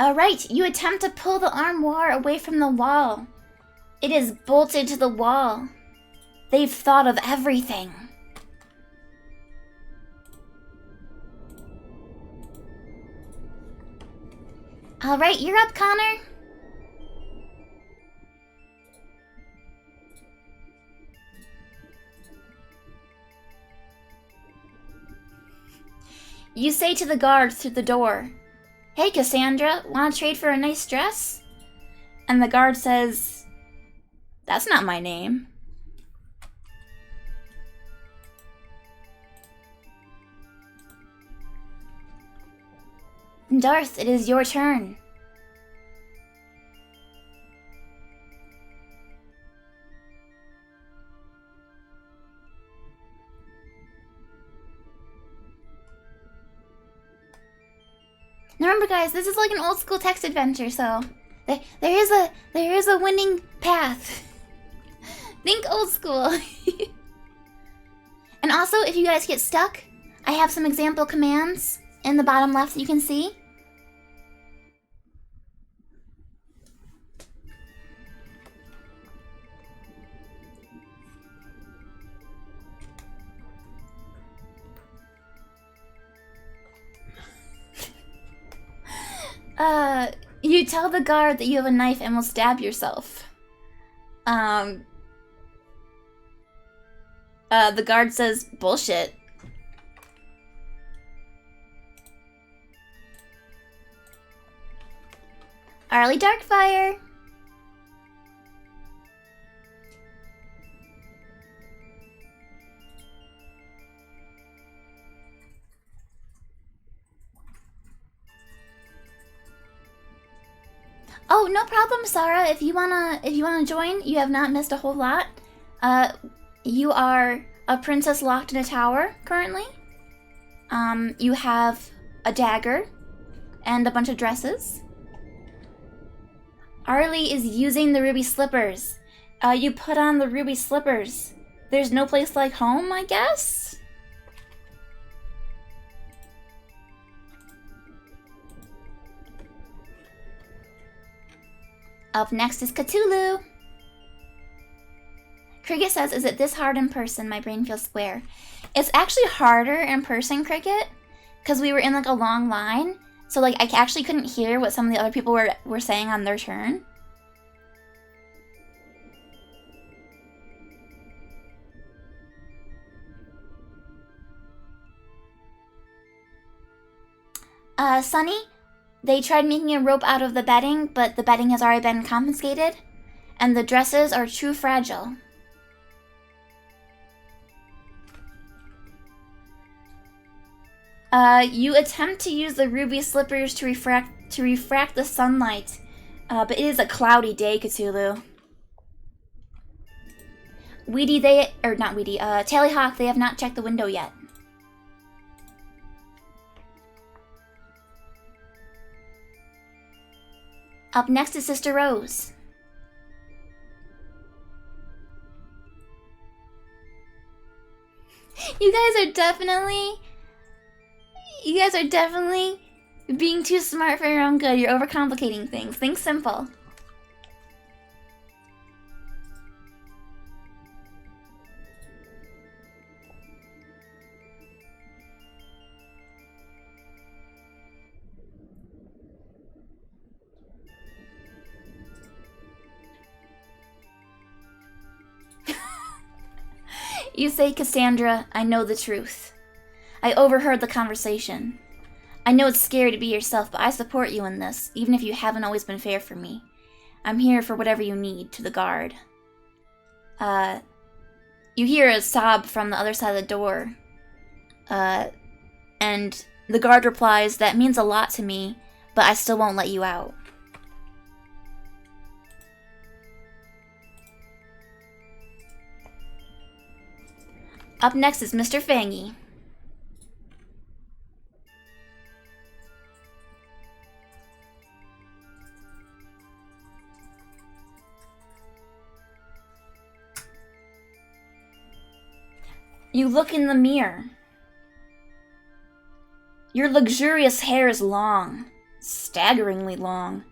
Alright, you attempt to pull the armoire away from the wall. It is bolted to the wall. They've thought of everything. Alright, you're up, Connor. You say to the guard through the door, "Hey, Cassandra, wanna trade for a nice dress?" And the guard says, "That's not my name." Darth, it is your turn. Now remember, guys, this is like an old school text adventure, so there is a winning path. Think old school. And also, if you guys get stuck, I have some example commands in the bottom left that you can see. You tell the guard that you have a knife and will stab yourself. The guard says, "Bullshit." Arlie Darkfire. Oh, no problem, Sarah. If you wanna join, you have not missed a whole lot. You are a princess locked in a tower currently. You have a dagger and a bunch of dresses. Arlie is using the ruby slippers. You put on the ruby slippers. There's no place like home, I guess? Up next is Cthulhu. Cricket says, is it this hard in person? My brain feels square. It's actually harder in person, Cricket, because we were in like a long line. So like I actually couldn't hear what some of the other people were saying on their turn. Sunny, they tried making a rope out of the bedding, but the bedding has already been confiscated, and the dresses are too fragile. You attempt to use the ruby slippers to refract the sunlight, but it is a cloudy day, Cthulhu. Tallyhawk, they have not checked the window yet. Up next is Sister Rose. You guys are definitely being too smart for your own good. You're overcomplicating things. Think simple. You say, Cassandra, I know the truth. I overheard the conversation. I know it's scary to be yourself, but I support you in this, even if you haven't always been fair for me. I'm here for whatever you need, to the guard. You hear a sob from the other side of the door. And the guard replies, that means a lot to me, but I still won't let you out. Up next is Mr. Fangy. You look in the mirror. Your luxurious hair is long, staggeringly long.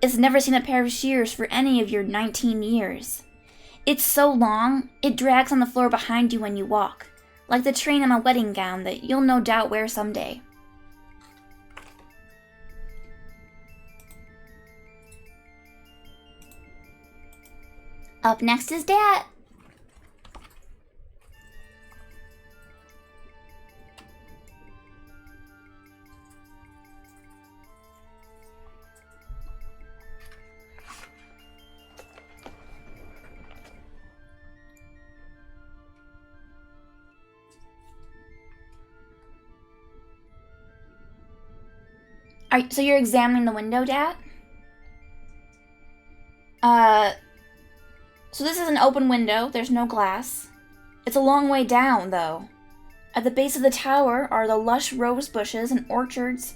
It's never seen a pair of shears for any of your 19 years. It's so long, it drags on the floor behind you when you walk, like the train on a wedding gown that you'll no doubt wear someday. Up next is Dat. So you're examining the window, Dat? So this is an open window. There's no glass. It's a long way down, though. At the base of the tower are the lush rose bushes and orchards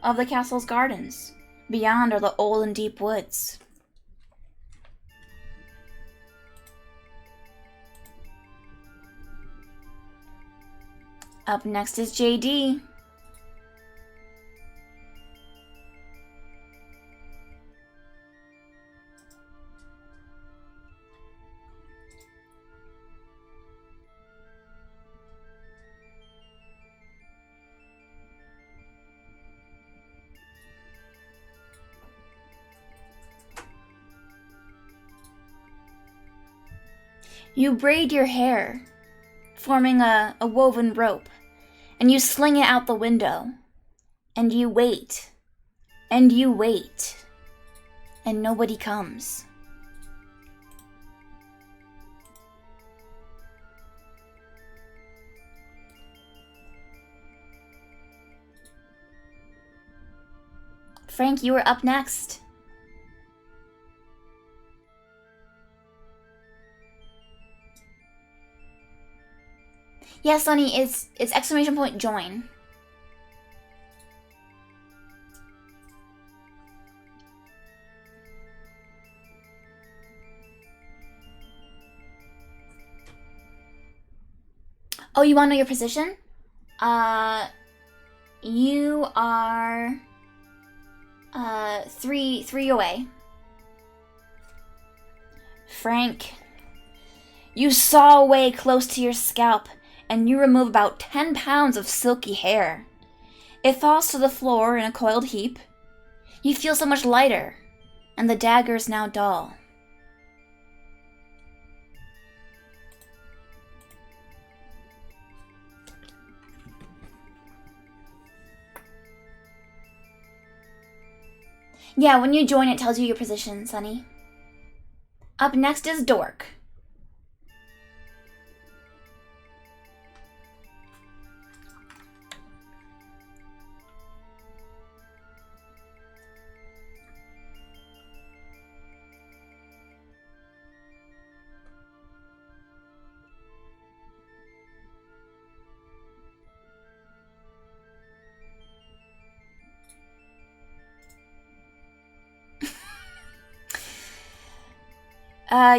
of the castle's gardens. Beyond are the old and deep woods. Up next is JD. You braid your hair, forming a woven rope, and you sling it out the window. And you wait. And you wait. And nobody comes. Frank, you are up next. Yeah, Sunny, it's exclamation point join. Oh, you want to know your position? You are three away. Frank, you saw away close to your scalp, and you remove about 10 pounds of silky hair. It falls to the floor in a coiled heap. You feel so much lighter, and the dagger is now dull. Yeah, when you join, it tells you your position, Sunny. Up next is Dork.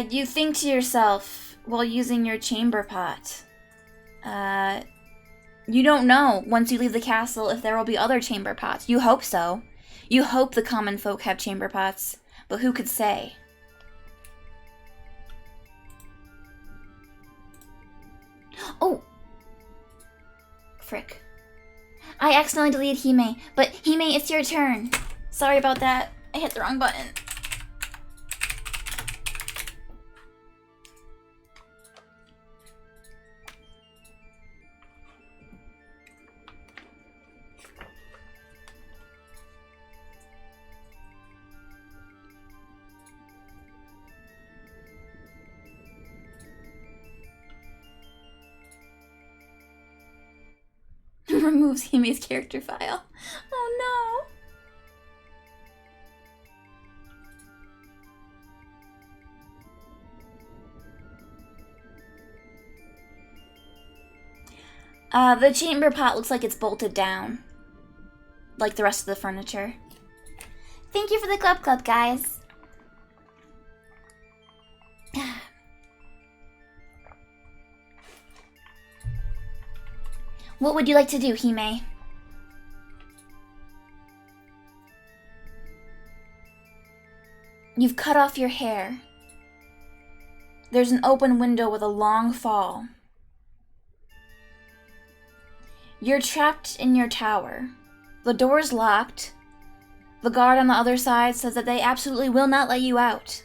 You think to yourself while using your chamber pot. You don't know once you leave the castle if there will be other chamber pots. You hope so. You hope the common folk have chamber pots, but who could say? Oh! Frick. I accidentally deleted Hime, but Hime, it's your turn. Sorry about that. I hit the wrong button. Removes Hime's character file. Oh no. The chamber pot looks like it's bolted down. Like the rest of the furniture. Thank you for the club, guys. What would you like to do, Hime? You've cut off your hair. There's an open window with a long fall. You're trapped in your tower. The door's locked. The guard on the other side says that they absolutely will not let you out.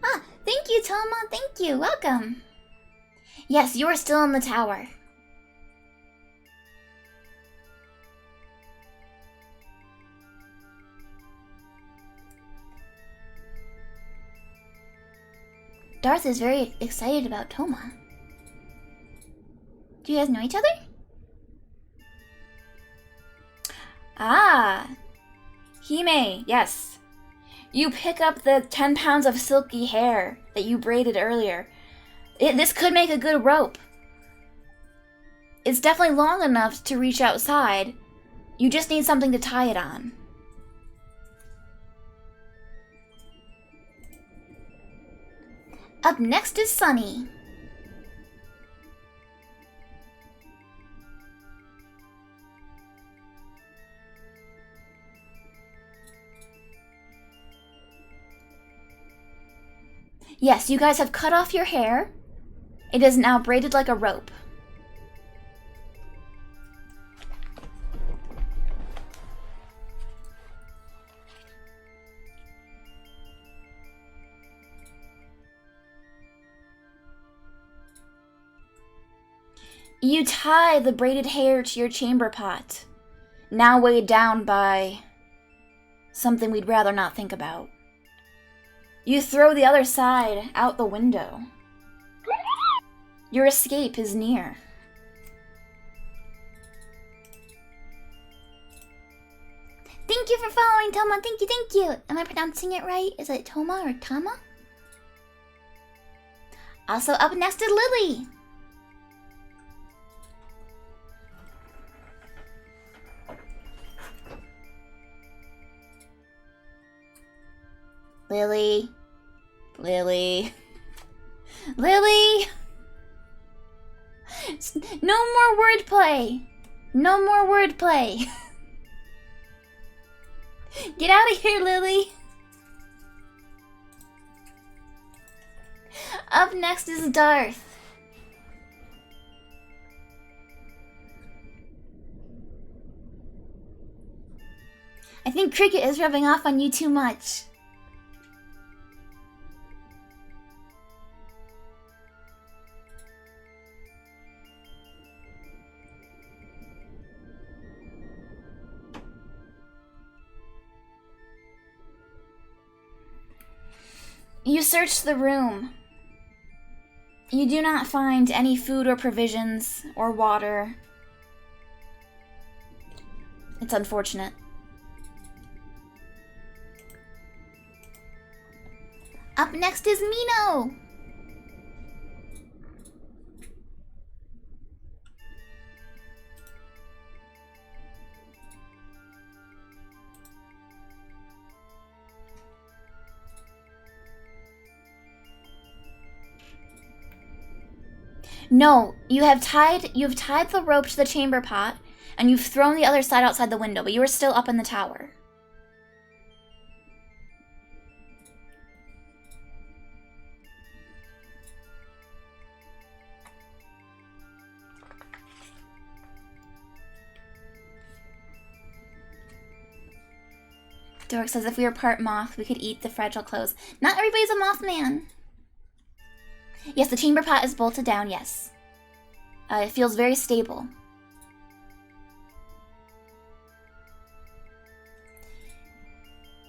Ah, thank you, Toma. Thank you. Welcome. Yes, you are still in the tower. Darth is very excited about Toma. Do you guys know each other? Ah, Hime, yes. You pick up the 10 pounds of silky hair that you braided earlier. This could make a good rope. It's definitely long enough to reach outside. You just need something to tie it on. Up next is Sunny. Yes, you guys have cut off your hair. It is now braided like a rope. You tie the braided hair to your chamber pot, now weighed down by something we'd rather not think about. You throw the other side out the window. Your escape is near. Thank you for following, Toma. Thank you, thank you. Am I pronouncing it right? Is it Toma or Tama? Also up next is Lily. Lily. Lily. Lily! No more wordplay! No more wordplay. Get out of here, Lily. Up next is Darth. I think Cricket is rubbing off on you too much. You search the room. You do not find any food or provisions or water. It's unfortunate. Up next is Mino! No, you have tied the rope to the chamber pot, and you've thrown the other side outside the window, but you are still up in the tower. Dork says if we were part moth, we could eat the fragile clothes. Not everybody's a mothman. Yes, the chamber pot is bolted down, yes. It feels very stable.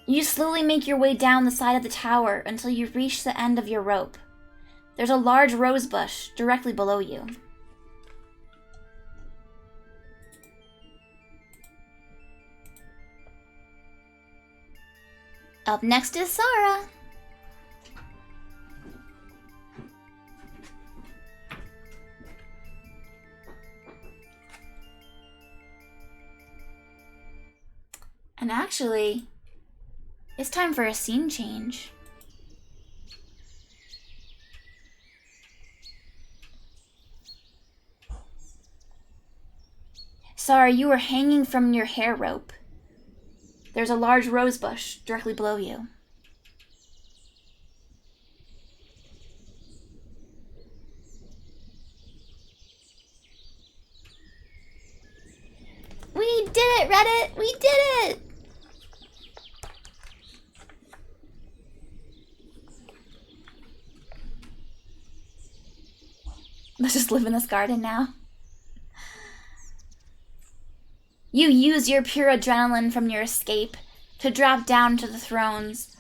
You slowly make your way down the side of the tower until you reach the end of your rope. There's a large rose bush directly below you. Up next is Sarah. And actually, it's time for a scene change. Sarah, you are hanging from your hair rope. There's a large rose bush directly below you. We did it, Reddit! We did it! Let's just live in this garden now. You use your pure adrenaline from your escape to drop down to the thorns,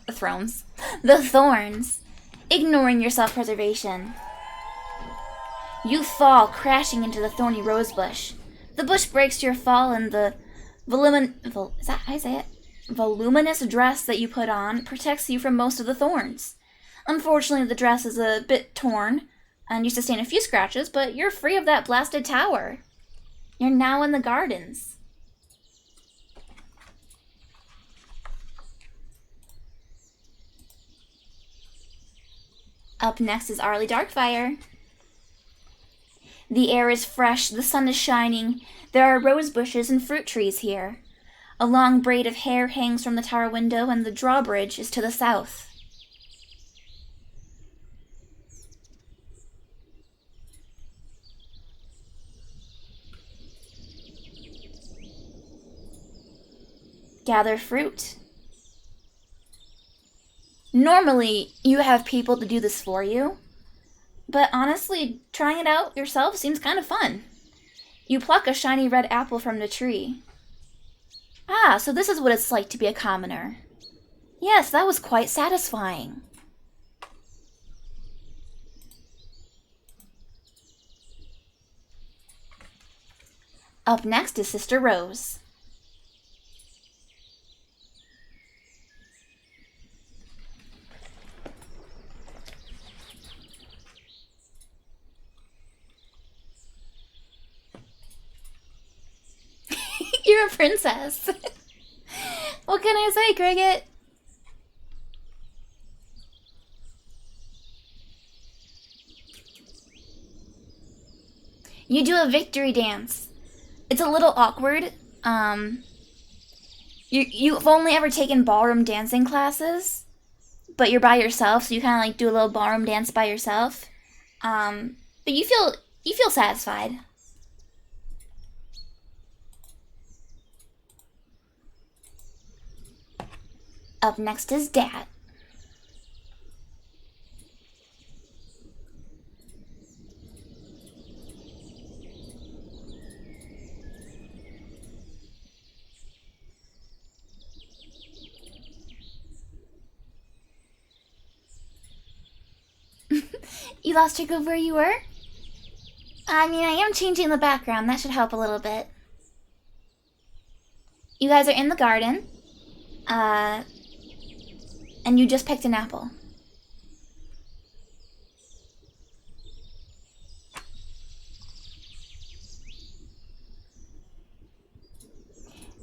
ignoring your self-preservation. You fall, crashing into the thorny rosebush. The bush breaks your fall, and the voluminous dress that you put on protects you from most of the thorns. Unfortunately, the dress is a bit torn, and you sustain a few scratches, but you're free of that blasted tower. You're now in the gardens. Up next is Arlie Darkfire. The air is fresh, the sun is shining. There are rose bushes and fruit trees here. A long braid of hair hangs from the tower window, and the drawbridge is to the south. Gather fruit. Normally, you have people to do this for you, but honestly, trying it out yourself seems kind of fun. You pluck a shiny red apple from the tree. Ah, so this is what it's like to be a commoner. Yes, that was quite satisfying. Up next is Sister Rose. You're a princess. What can I say, Cricket? You do a victory dance. It's a little awkward. You've only ever taken ballroom dancing classes, but you're by yourself, so you kind of like do a little ballroom dance by yourself. But you feel satisfied. Up next is Dad. You lost track of where you were? I mean, I am changing the background. That should help a little bit. You guys are in the garden. And you just picked an apple.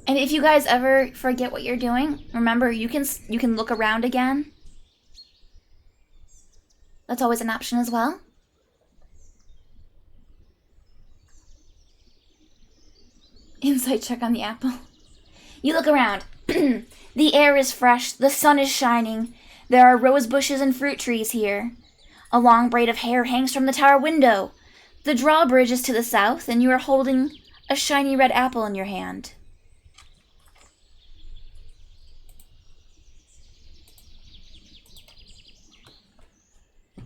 And if you guys ever forget what you're doing, remember you can look around again. That's always an option as well. Insight check on the apple. You look around. The air is fresh, the sun is shining. There are rose bushes and fruit trees here. A long braid of hair hangs from the tower window. The drawbridge is to the south, and you are holding a shiny red apple in your hand.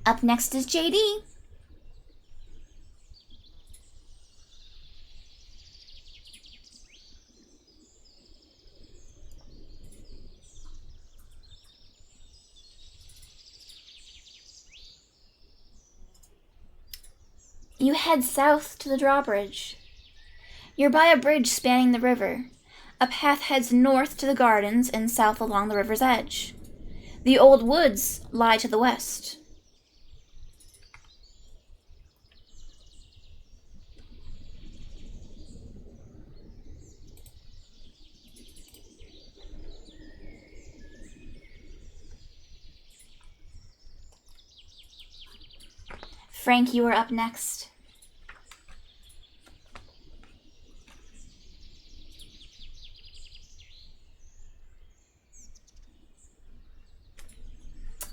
Up next is JD. You head south to the drawbridge. You're by a bridge spanning the river. A path heads north to the gardens and south along the river's edge. The old woods lie to the west. Frank, you are up next.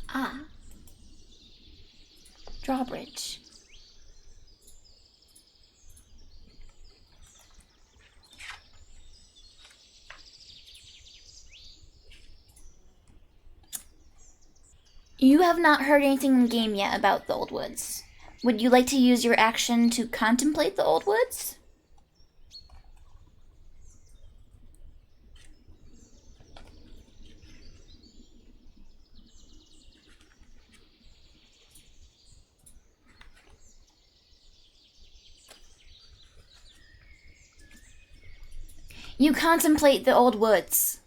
Ah. Drawbridge. You have not heard anything in the game yet about the Old Woods. Would you like to use your action to contemplate the Old Woods? You contemplate the Old Woods.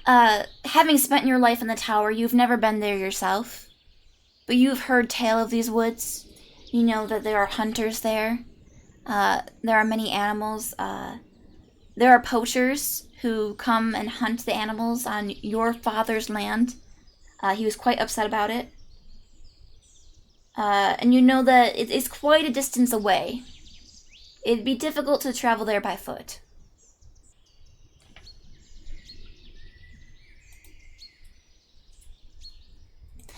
Having spent your life in the tower, you've never been there yourself. But you've heard tale of these woods. You know that there are hunters there. There are many animals. There are poachers who come and hunt the animals on your father's land. He was quite upset about it. And you know that it's quite a distance away. It'd be difficult to travel there by foot.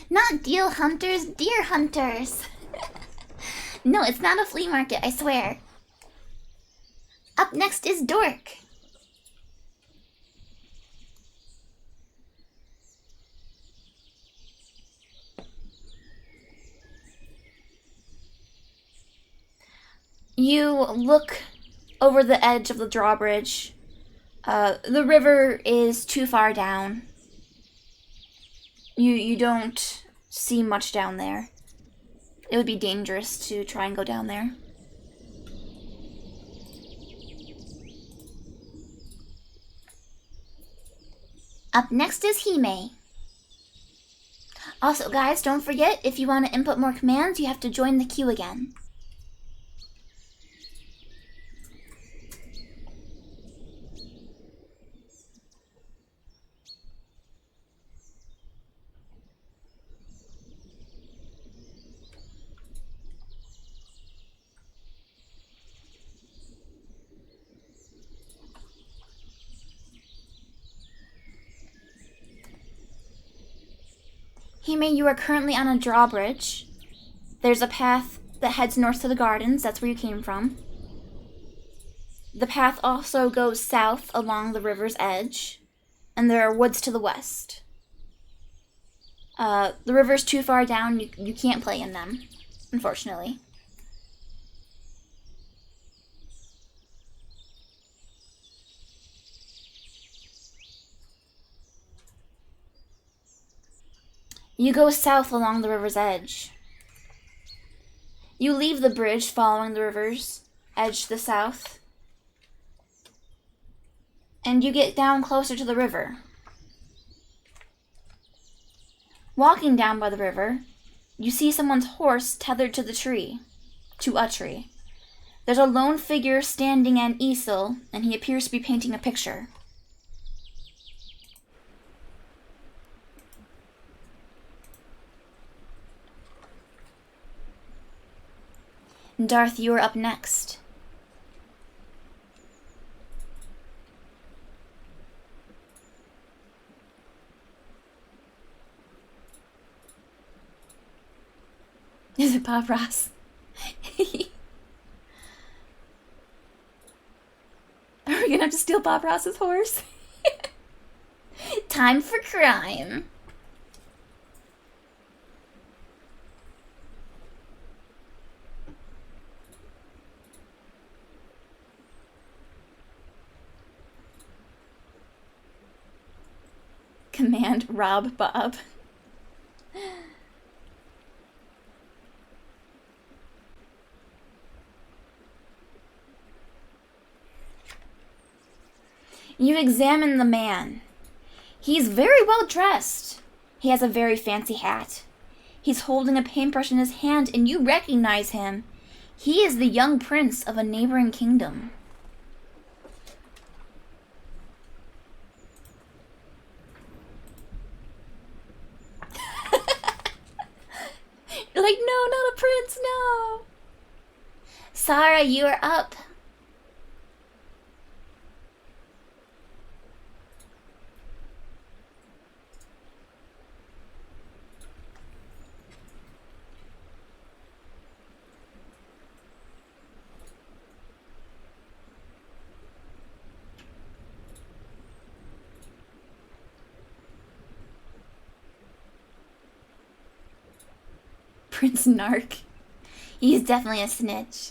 Not deal hunters, deer hunters. No, it's not a flea market, I swear. Up next is Dork. You look over the edge of the drawbridge. The river is too far down. You don't see much down there. It would be dangerous to try and go down there. Up next is Hime. Also, guys, don't forget, if you want to input more commands, you have to join the queue again. Hime, you are currently on a drawbridge. There's a path that heads north to the gardens. That's where you came from. The path also goes south along the river's edge. And there are woods to the west. The river's too far down. You can't play in them, unfortunately. You go south along the river's edge. You leave the bridge following the river's edge to the south. And you get down closer to the river. Walking down by the river, you see someone's horse tethered to a tree. There's a lone figure standing at an easel, and he appears to be painting a picture. Darth, you are up next. Is it Bob Ross? Are we gonna have to steal Bob Ross's horse? Time for crime. Command rob Bob. You examine the man. He's very well dressed. He has a very fancy hat. He's holding a paintbrush in his hand, and you recognize him. He is the young prince of a neighboring kingdom. You're like, no, not a prince, no. Sarah, you are up. Prince Nark. He's definitely a snitch.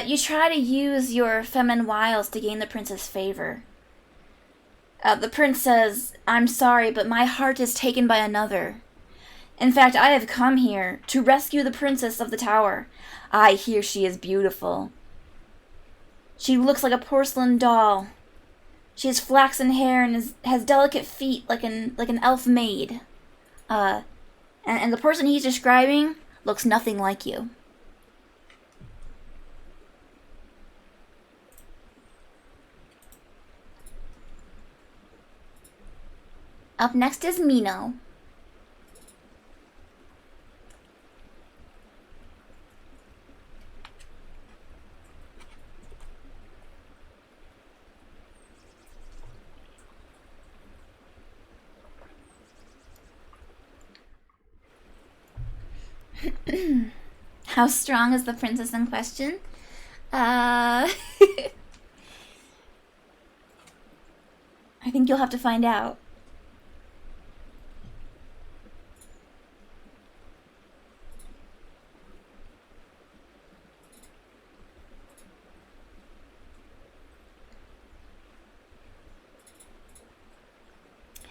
You try to use your feminine wiles to gain the prince's favor. The prince says, "I'm sorry, but my heart is taken by another. In fact, I have come here to rescue the princess of the tower. I hear she is beautiful. She looks like a porcelain doll. She has flaxen hair and has delicate feet like an elf maid. And the person he's describing looks nothing like you." Up next is Mino. How strong is the princess in question? I think you'll have to find out.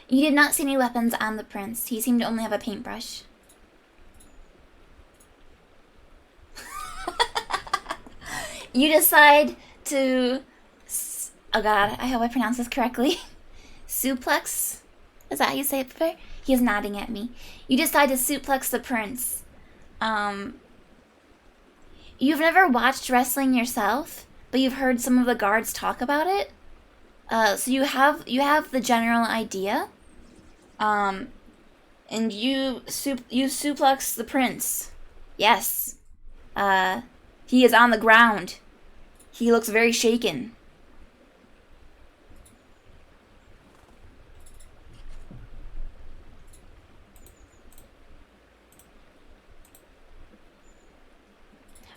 You did not see any weapons on the prince. He seemed to only have a paintbrush. You decide to... Oh god, I hope I pronounce this correctly. Suplex? Is that how you say it, Fair? He is nodding at me. You decide to suplex the prince. You've never watched wrestling yourself, but you've heard some of the guards talk about it? So you have the general idea. And you suplex the prince. Yes. He is on the ground. He looks very shaken.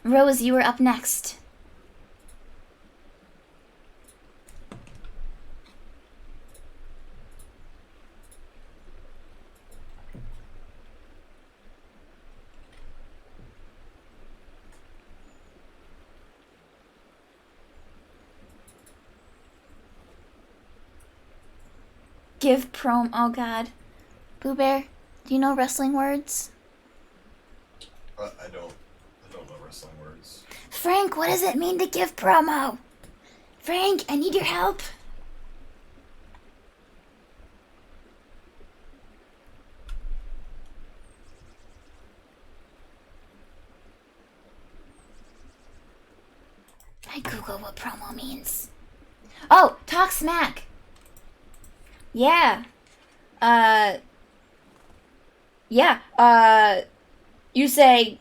Rose, you were up next. Give prom. Oh God, Boo Bear, do you know wrestling words? I don't know wrestling words. Frank, what does it mean to give promo? Frank, I need your help. I Google what promo means. Oh, talk smack. Yeah. Yeah. You say,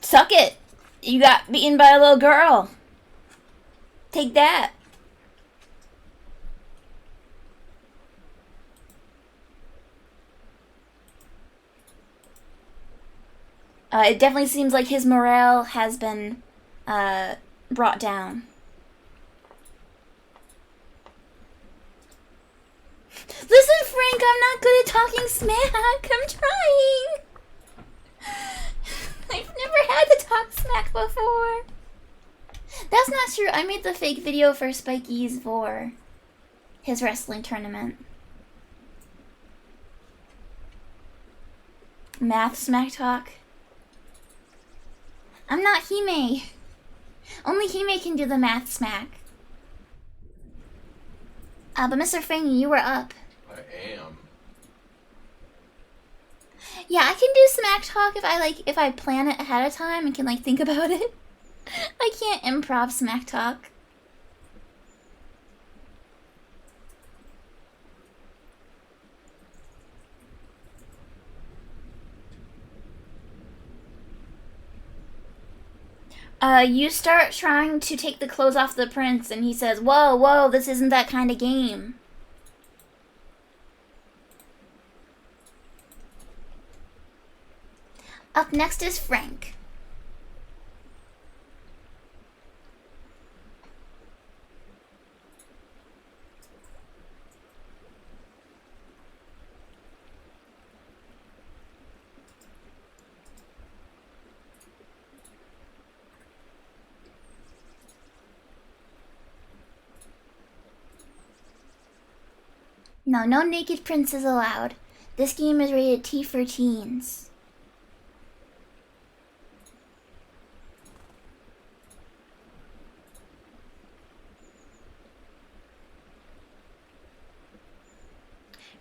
suck it. You got beaten by a little girl. Take that. It definitely seems like his morale has been brought down. Listen, Frank, I'm not good at talking smack. I'm trying. I've never had to talk smack before. That's not true. I made the fake video for Spikey's for his wrestling tournament. Math smack talk. I'm not Hime. Only Hime can do the math smack. But Mr. Fangy, you were up. I am. Yeah, I can do smack talk if I plan it ahead of time and can think about it. I can't improv smack talk. You start trying to take the clothes off the prince, and he says, "Whoa, whoa, this isn't that kind of game." Up next is Frank. No, no naked princes allowed. This game is rated T for teens.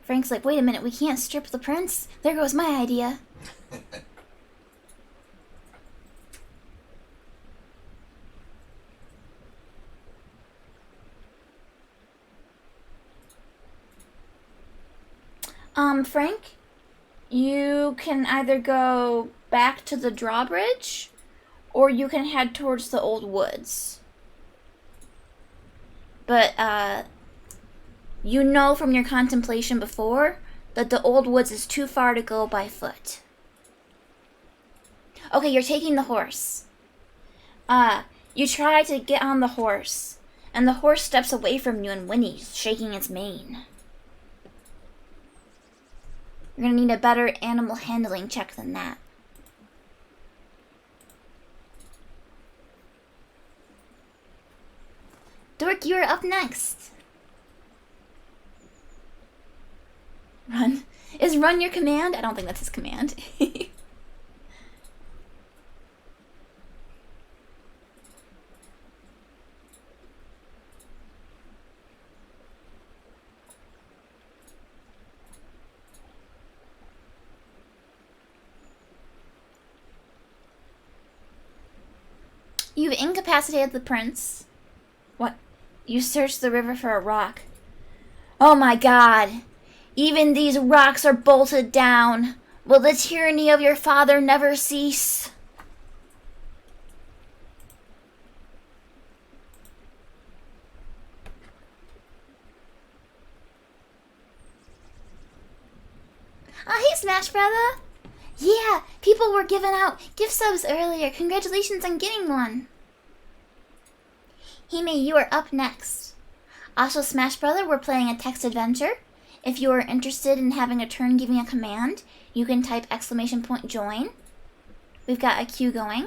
Frank's like, wait a minute, we can't strip the prince? There goes my idea. Frank, you can either go back to the drawbridge, or you can head towards the old woods. But, you know from your contemplation before that the old woods is too far to go by foot. Okay, you're taking the horse. You try to get on the horse, and the horse steps away from you and whinnies, shaking its mane. You're gonna need a better animal handling check than that. Dork, you're up next. Run. Is run your command? I don't think that's his command. You've incapacitated the prince. What? You search the river for a rock. Oh my god. Even these rocks are bolted down. Will the tyranny of your father never cease? Hey Smash Brother! Yeah, people were giving out gift subs earlier. Congratulations on getting one. Hime, you are up next. Also, Smash Brother, we're playing a text adventure. If you are interested in having a turn giving a command, you can type !join. We've got a queue going.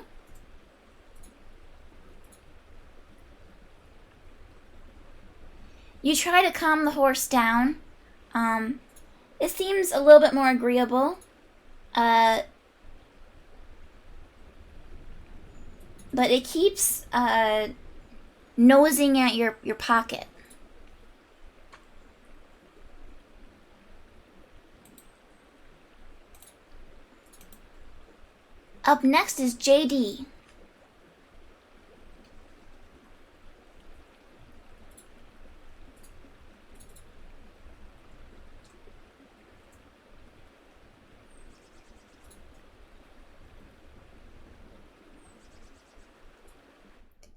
You try to calm the horse down. It seems a little bit more agreeable. But it keeps nosing at your pocket. Up next is JD.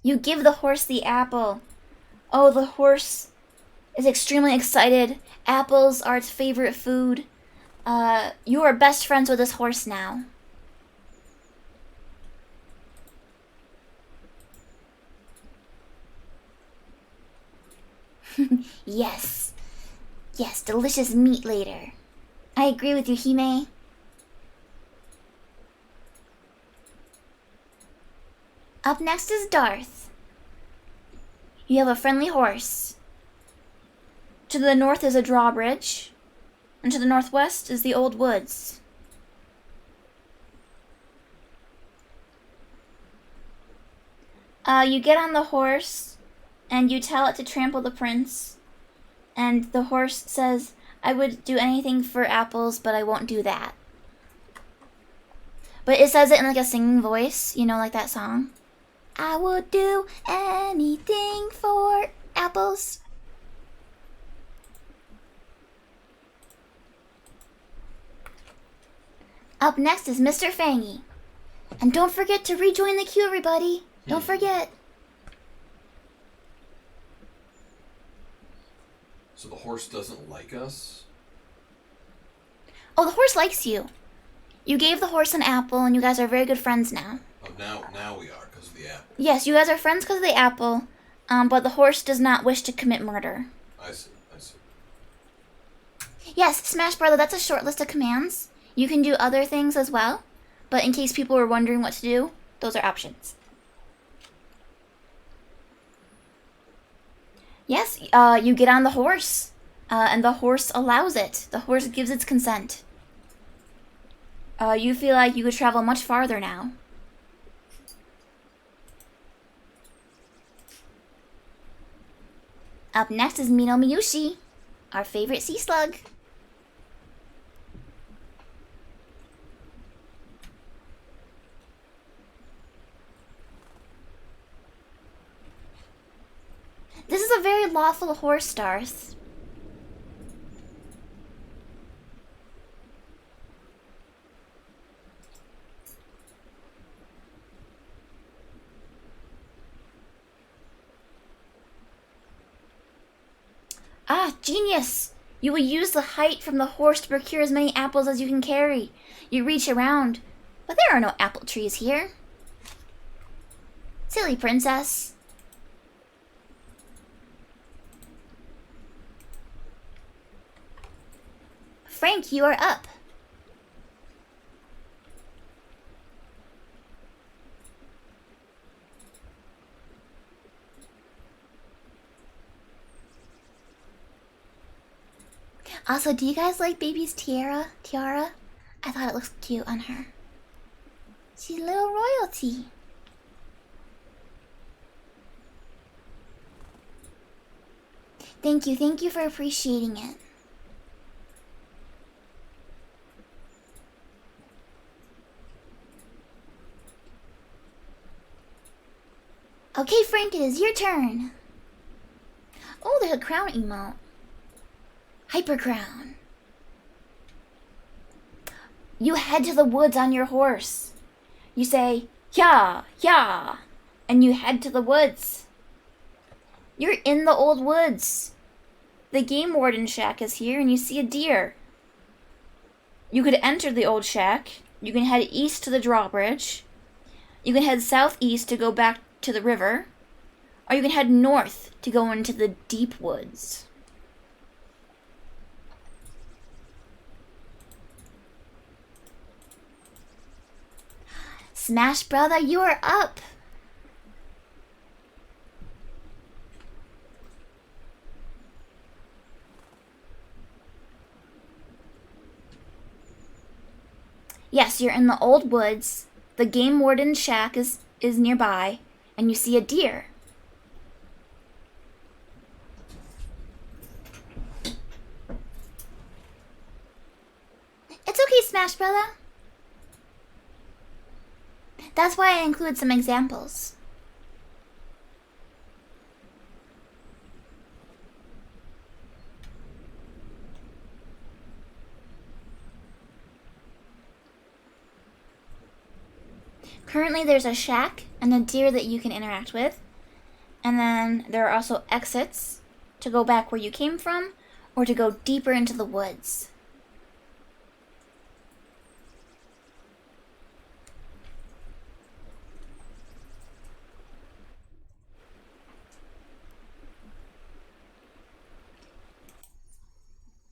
You give the horse the apple. Oh, the horse is extremely excited. Apples are its favorite food. You are best friends with this horse now. Yes. Yes, delicious meat later. I agree with you, Hime. Up next is Darth. You have a friendly horse. To the north is a drawbridge, and to the northwest is the old woods. You get on the horse, and you tell it to trample the prince, and the horse says, I would do anything for apples, but I won't do that. But it says it in like a singing voice, you know, like that song. I would do anything for apples. Up next is Mr. Fangy. And don't forget to rejoin the queue, everybody. Don't forget. So the horse doesn't like us? Oh, the horse likes you. You gave the horse an apple, and you guys are very good friends now. Oh, now we are, because of the apple. Yes, you guys are friends because of the apple, but the horse does not wish to commit murder. I see. Yes, Smash Brother, that's a short list of commands. You can do other things as well, but in case people were wondering what to do, those are options. Yes, you get on the horse, and the horse allows it. The horse gives its consent. You feel like you could travel much farther now. Up next is Mino Miyushi, our favorite sea slug. This is a very lawful horse, Darth. Ah, genius! You will use the height from the horse to procure as many apples as you can carry. You reach around, but there are no apple trees here. Silly princess. Frank, you are up. Also, do you guys like baby's tiara? I thought it looked cute on her. She's little royalty. Thank you for appreciating it. Okay, Frank, it is your turn. like a crown emote. Hyper crown. You head to the woods on your horse. You say, "Yeah, yeah," and you head to the woods. You're in the old woods. The game warden shack is here and you see a deer. You could enter the old shack. You can head east to the drawbridge. You can head southeast to go back to the river. Or you can head north to go into the deep woods. Smash brother, you are up. Yes, you're in the old woods. The game warden's shack is nearby, and you see a deer. It's okay, Smash brother. That's why I include some examples. Currently there's a shack and a deer that you can interact with. And then there are also exits to go back where you came from or to go deeper into the woods.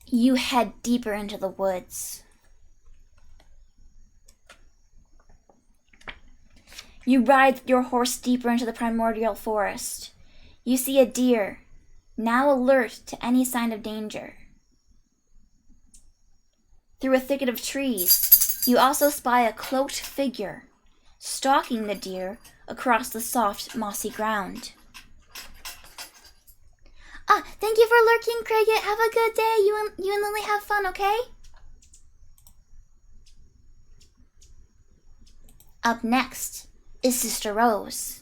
You head deeper into the woods. You ride your horse deeper into the primordial forest. You see a deer, now alert to any sign of danger. Through a thicket of trees, you also spy a cloaked figure, stalking the deer across the soft, mossy ground. Thank you for lurking, Cricket. Have a good day. You and Lily have fun, okay? Up next is Sister Rose.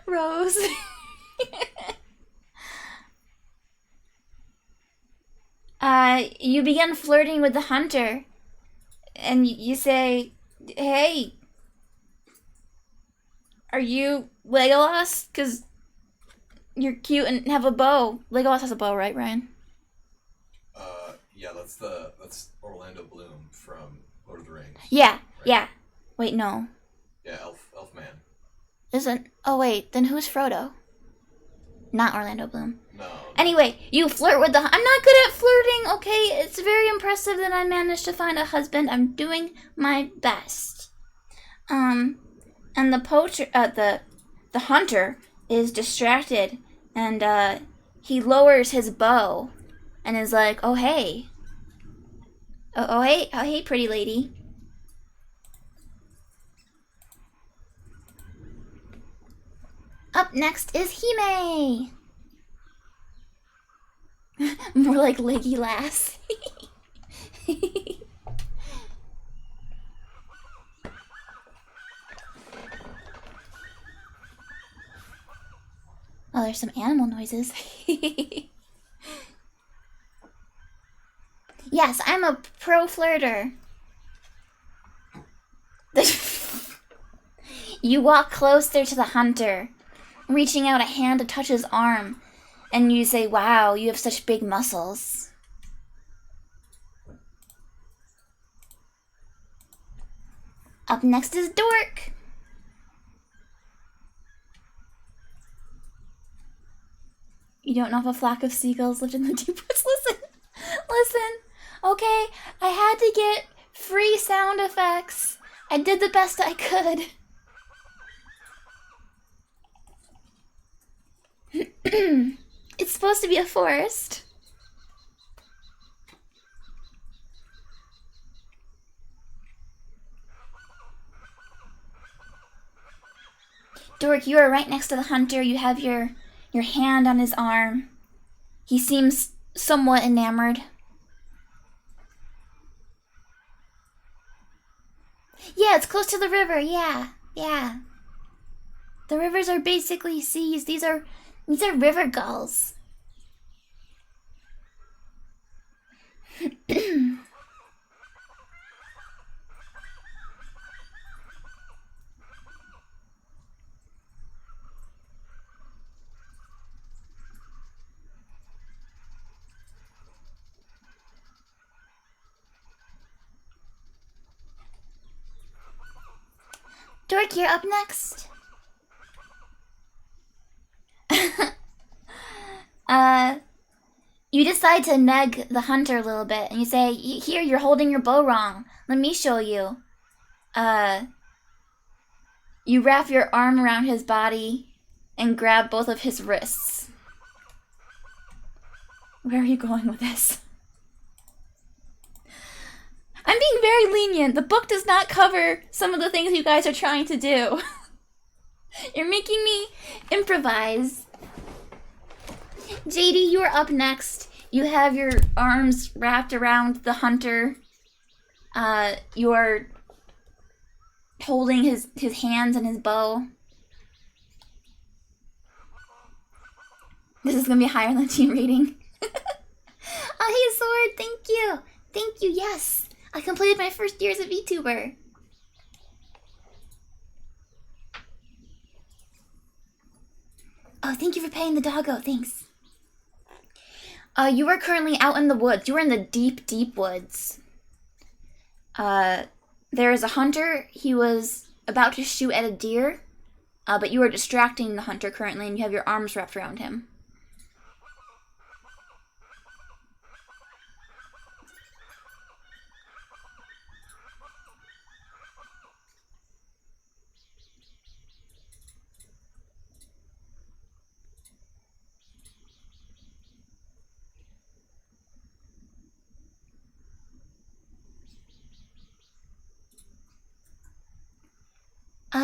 Rose. You begin flirting with the hunter, and you say, "Hey, are you Legolas? 'Cause you're cute and have a bow." Legolas has a bow, right, Ryan? Yeah, that's Orlando Bloom from Lord of the Rings. Yeah, right? yeah. Wait, no. Yeah, elf man. Isn't? Oh wait, then who's Frodo? Not Orlando Bloom. No. Anyway, you flirt with the. I'm not good at flirting. Okay, it's very impressive that I managed to find a husband. I'm doing my best. And the poacher, the hunter is distracted, and he lowers his bow, and is like, "Oh hey, oh hey, pretty lady." Up next is Hime. More like Leggy Lass. Oh, there's some animal noises. Yes, I'm a pro flirter. You walk closer to the hunter, reaching out a hand to touch his arm, and you say, "Wow, you have such big muscles." Up next is Dork. You don't know if a flock of seagulls lived in the deep woods? Listen. Okay, I had to get free sound effects. I did the best I could. It's supposed to be a forest. Dork, you are right next to the hunter. You have your hand on his arm. He seems somewhat enamored. Yeah, it's close to the river. Yeah. The rivers are basically seas. These are river gulls. Dork, you're up next. You decide to neg the hunter a little bit, and you say, "Here, you're holding your bow wrong. Let me show you." You wrap your arm around his body and grab both of his wrists. Where are you going with this? I'm being very lenient. The book does not cover some of the things you guys are trying to do. You're making me improvise. JD, you are up next. You have your arms wrapped around the hunter. You're holding his hands and his bow. This is gonna be higher than team rating. Oh, hey, Sword, thank you. Thank you, yes. I completed my first year as a VTuber. Oh, thank you for paying the doggo, thanks. You are currently out in the woods. You are in the deep, deep woods. There is a hunter. He was about to shoot at a deer, but you are distracting the hunter currently, and you have your arms wrapped around him.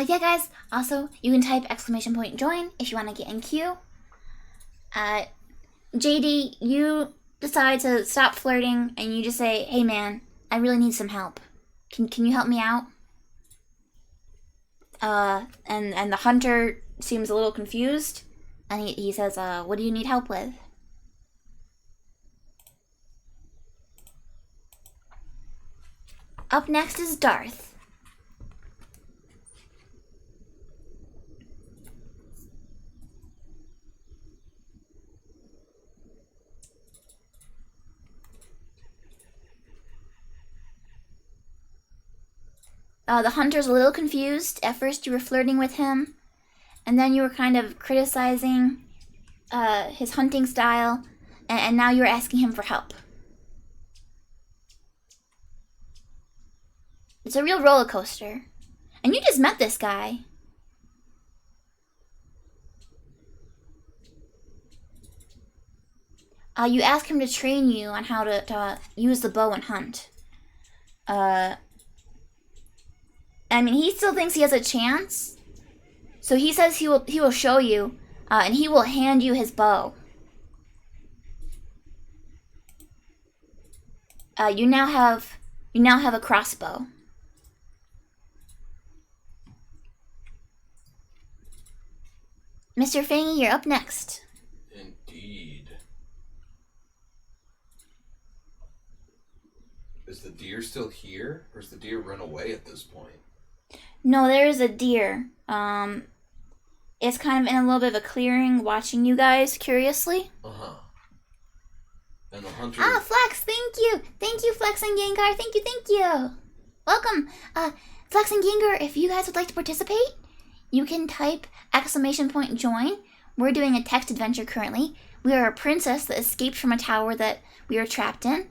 Yeah, guys. Also, you can type !join if you want to get in queue. JD, you decide to stop flirting and you just say, "Hey, man, I really need some help. Can you help me out?" And the hunter seems a little confused, and he says, "What do you need help with?" Up next is Darth. The hunter's a little confused. At first you were flirting with him, and then you were kind of criticizing his hunting style, and now you're asking him for help. It's a real roller coaster. And you just met this guy. You ask him to train you on how to use the bow and hunt. I mean, he still thinks he has a chance. So he says he will show you, and he will hand you his bow. You now have a crossbow. Mr. Fangy, you're up next. Indeed. Is the deer still here, or is the deer run away at this point? No, there is a deer. It's kind of in a little bit of a clearing, watching you guys curiously. And the hunter. Ah, Flex, thank you, Flex and Gengar, thank you. Welcome, Flex and Gengar. If you guys would like to participate, you can type !join. We're doing a text adventure currently. We are a princess that escaped from a tower that we were trapped in.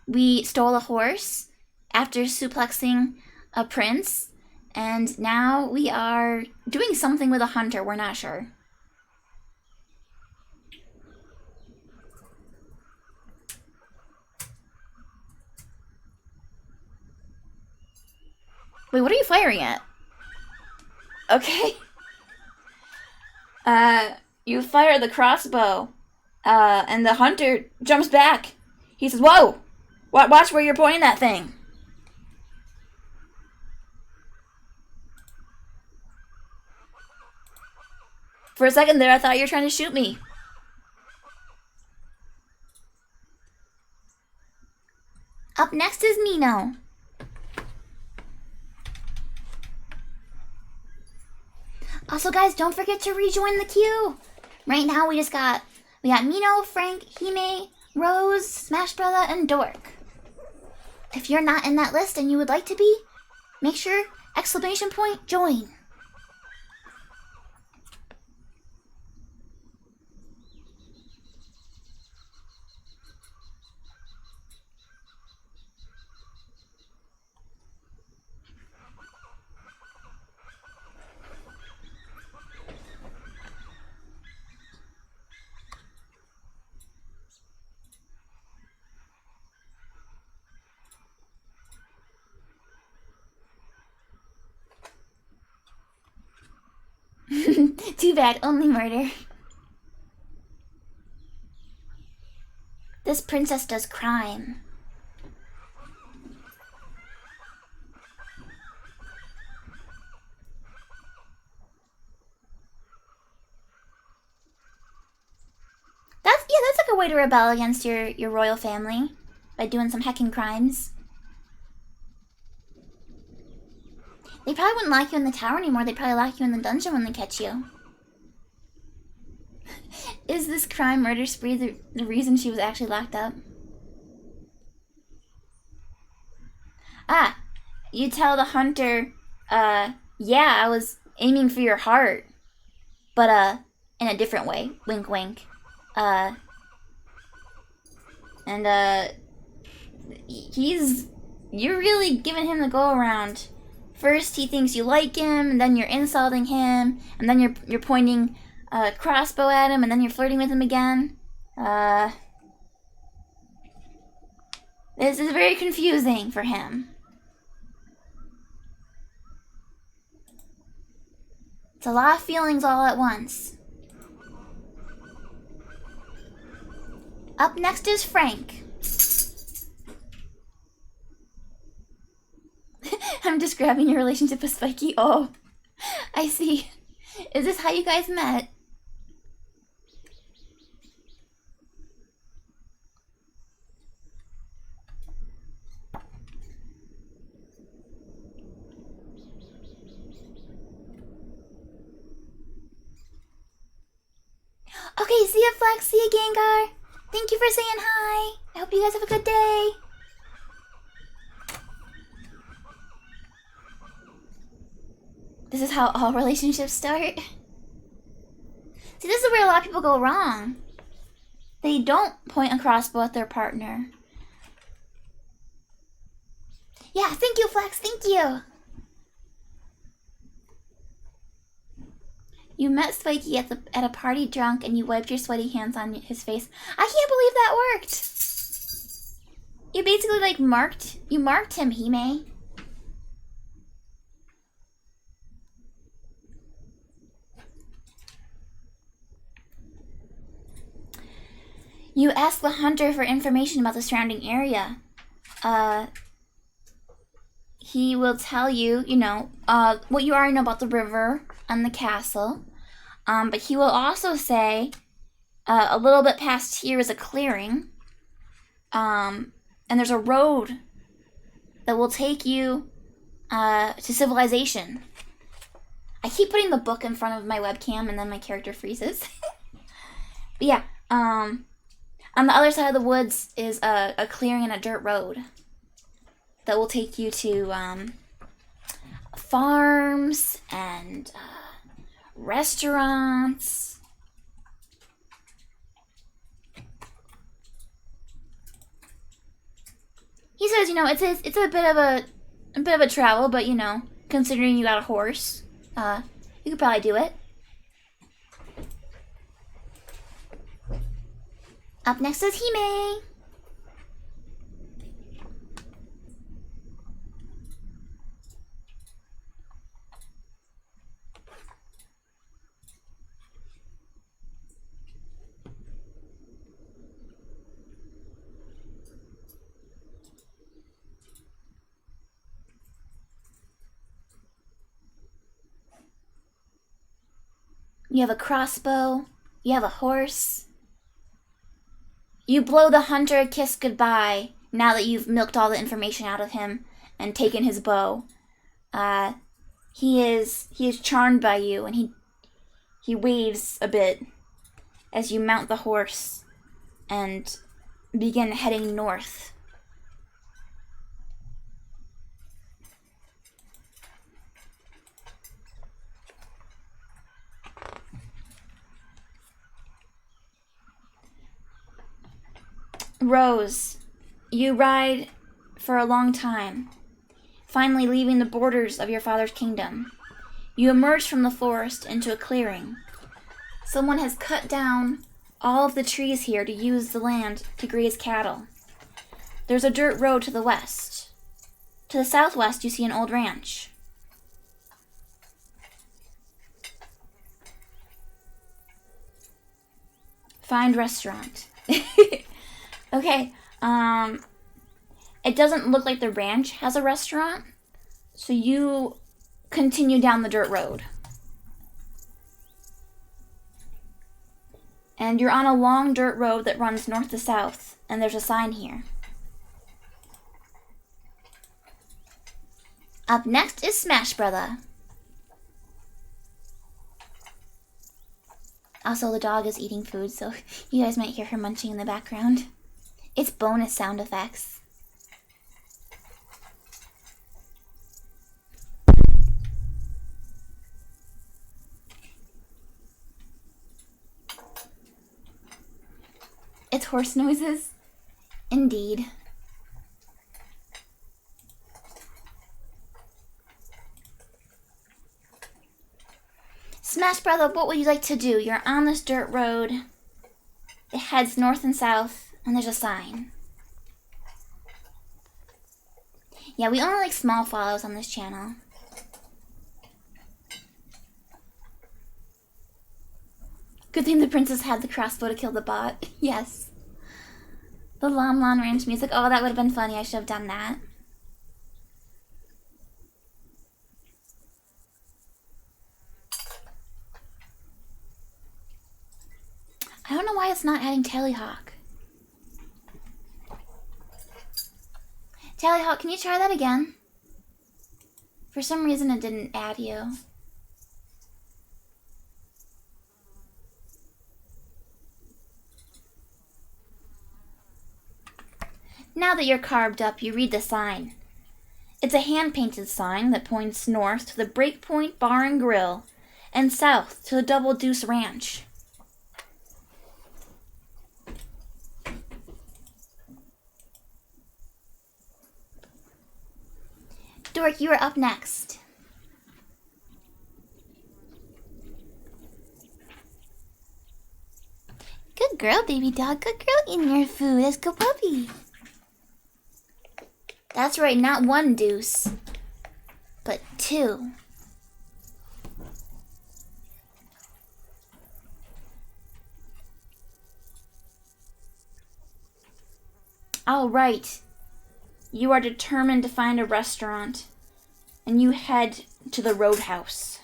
We stole a horse after suplexing a prince, and now we are doing something with a hunter. We're not sure. Wait, what are you firing at? Okay. You fire the crossbow, and the hunter jumps back. He says, "Whoa! Watch where you're pointing that thing." For a second there, I thought you were trying to shoot me. Up next is Mino. Also, guys, don't forget to rejoin the queue. Right now, we got Mino, Frank, Hime, Rose, Smash Brother, and Dork. If you're not in that list and you would like to be, make sure !join. Too bad, only murder. This princess does crime. That's like a way to rebel against your royal family by doing some heckin' crimes. They probably wouldn't lock you in the tower anymore. They'd probably lock you in the dungeon when they catch you. Is this crime murder spree the reason she was actually locked up? Ah, you tell the hunter, yeah, I was aiming for your heart. But, in a different way. Wink, wink. You're really giving him the go around. First, he thinks you like him, and then you're insulting him, and then you're pointing a crossbow at him, and then you're flirting with him again. This is very confusing for him. It's a lot of feelings all at once. Up next is Frank. I'm describing your relationship with Spiky. Oh, I see. Is this how you guys met? Okay, see ya, Flex. See ya, Gengar. Thank you for saying hi. I hope you guys have a good day. This is how all relationships start. See, this is where a lot of people go wrong. They don't point a crossbow at their partner. Yeah, thank you, Flex. Thank you. You met Spiky at a party drunk and you wiped your sweaty hands on his face. I can't believe that worked. You basically like marked him, Hime. You ask the hunter for information about the surrounding area. He will tell you, what you already know about the river and the castle. But he will also say, a little bit past here is a clearing. And there's a road that will take you to civilization. I keep putting the book in front of my webcam and then my character freezes. But yeah, on the other side of the woods is a clearing and a dirt road that will take you to farms and restaurants. He says, it's a bit of a travel, but considering you got a horse, you could probably do it. Up next is Hime. You have a crossbow. You have a horse. You blow the hunter a kiss goodbye now that you've milked all the information out of him and taken his bow. He is charmed by you, and he waves a bit as you mount the horse and begin heading north. Rose, you ride for a long time, finally leaving the borders of your father's kingdom. You emerge from the forest into a clearing. Someone has cut down all of the trees here to use the land to graze cattle. There's a dirt road to the west. To the southwest, you see an old ranch. Find restaurant. Okay, it doesn't look like the ranch has a restaurant, so you continue down the dirt road. And you're on a long dirt road that runs north to south, and there's a sign here. Up next is Smash Brother. Also, the dog is eating food, so you guys might hear her munching in the background. It's bonus sound effects. It's horse noises. Indeed. Smash Brother, what would you like to do? You're on this dirt road. It heads north and south. And there's a sign. Yeah, we only like small follows on this channel. Good thing the princess had the crossbow to kill the bot. Yes. The Lon Lon Ranch music. Oh, that would have been funny. I should have done that. I don't know why it's not adding Tallyhawk. Tallyhawk, can you try that again? For some reason it didn't add you. Now that you're carved up, you read the sign. It's a hand-painted sign that points north to the Breakpoint Bar and Grill and south to the Double Deuce Ranch. Dork, you are up next. Good girl, baby dog. Good girl eating your food. Let's go, puppy. That's right, not one deuce, but two. All right. You are determined to find a restaurant, and you head to the Roadhouse.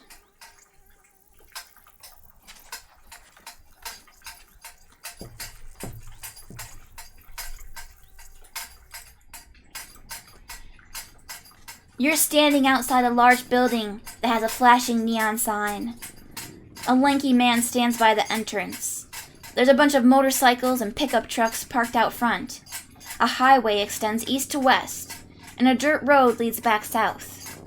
You're standing outside a large building that has a flashing neon sign. A lanky man stands by the entrance. There's a bunch of motorcycles and pickup trucks parked out front. A highway extends east to west, and a dirt road leads back south.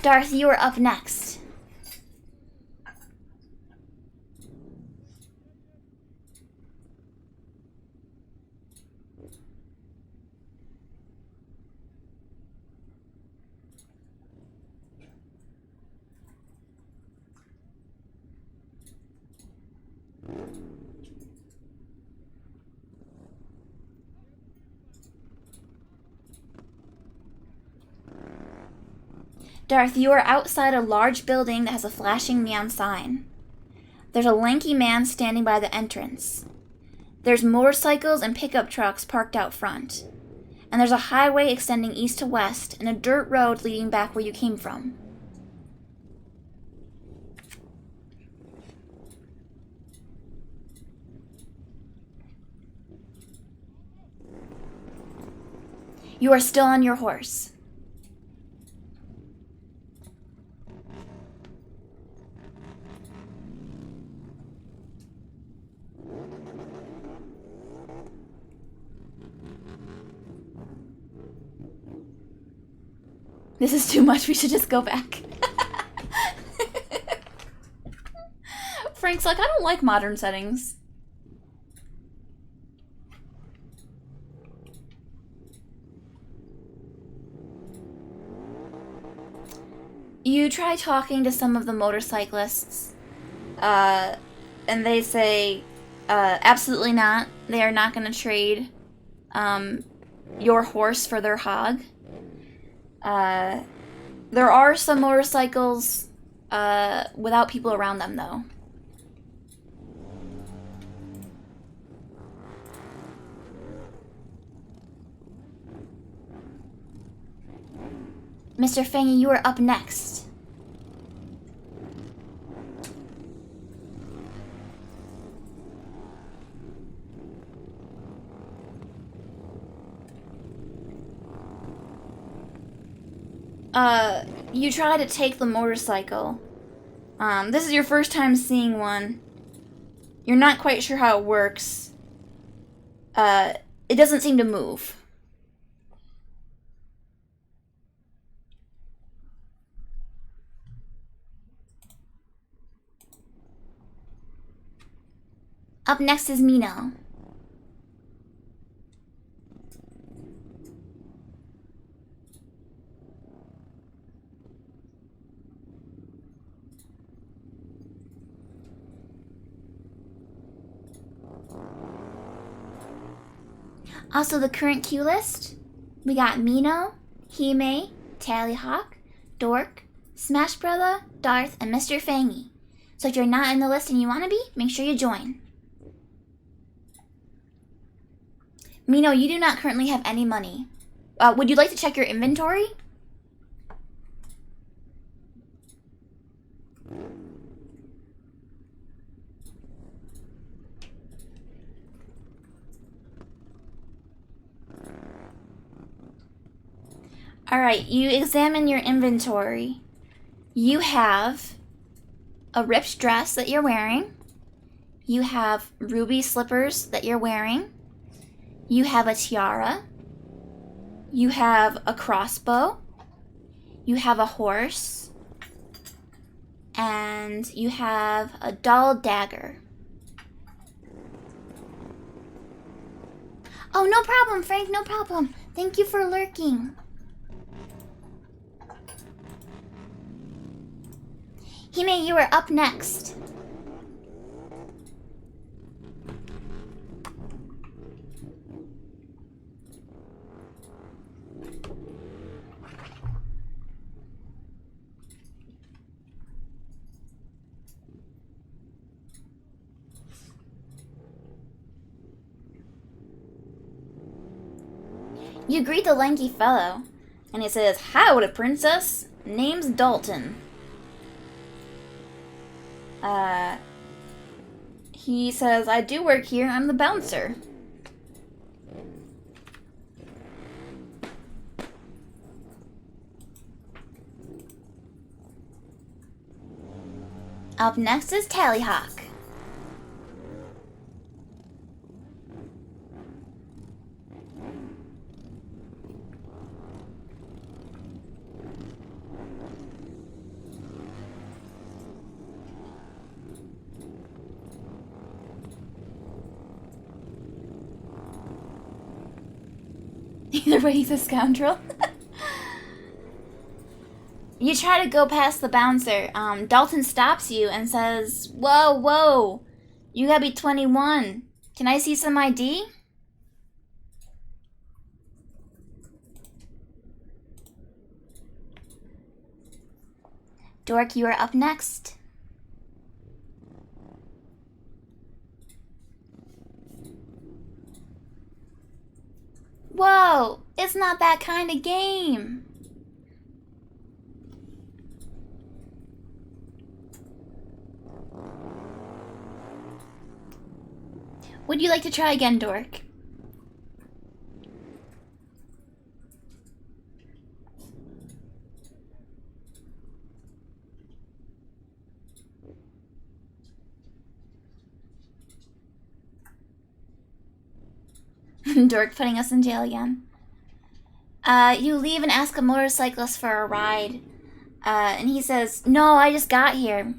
Darth, you are up next. Darth, you are outside a large building that has a flashing neon sign. There's a lanky man standing by the entrance. There's motorcycles and pickup trucks parked out front. And there's a highway extending east to west and a dirt road leading back where you came from. You are still on your horse. This is too much. We should just go back. Frank's like, I don't like modern settings. You try talking to some of the motorcyclists, and they say, absolutely not. They are not going to trade your horse for their hog. There are some motorcycles without people around them, though. Mr. Fangy, you are up next. You try to take the motorcycle. This is your first time seeing one. You're not quite sure how it works. It doesn't seem to move. Up next is Mino. Also, the current queue list, we got Mino, Hime, Tallyhawk, Dork, Smash Brother, Darth, and Mr. Fangy. So if you're not in the list and you want to be, make sure you join. Mino, you do not currently have any money. Would you like to check your inventory? Alright, you examine your inventory. You have a ripped dress that you're wearing. You have ruby slippers that you're wearing. You have a tiara. You have a crossbow. You have a horse. And you have a dull dagger. Oh, no problem, Frank, no problem. Thank you for lurking. Hime, you are up next. You greet the lanky fellow, and he says, "Howdy, princess. Name's Dalton." He says, "I do work here. I'm the bouncer." Up next is Tallyhawk. Either way, he's a scoundrel. You try to go past the bouncer. Dalton stops you and says, "Whoa, whoa, you gotta be 21. Can I see some ID?" Dork, you are up next. Whoa, it's not that kind of game. Would you like to try again, Dork? Dork putting us in jail again. You leave and ask a motorcyclist for a ride. And he says, "No, I just got here.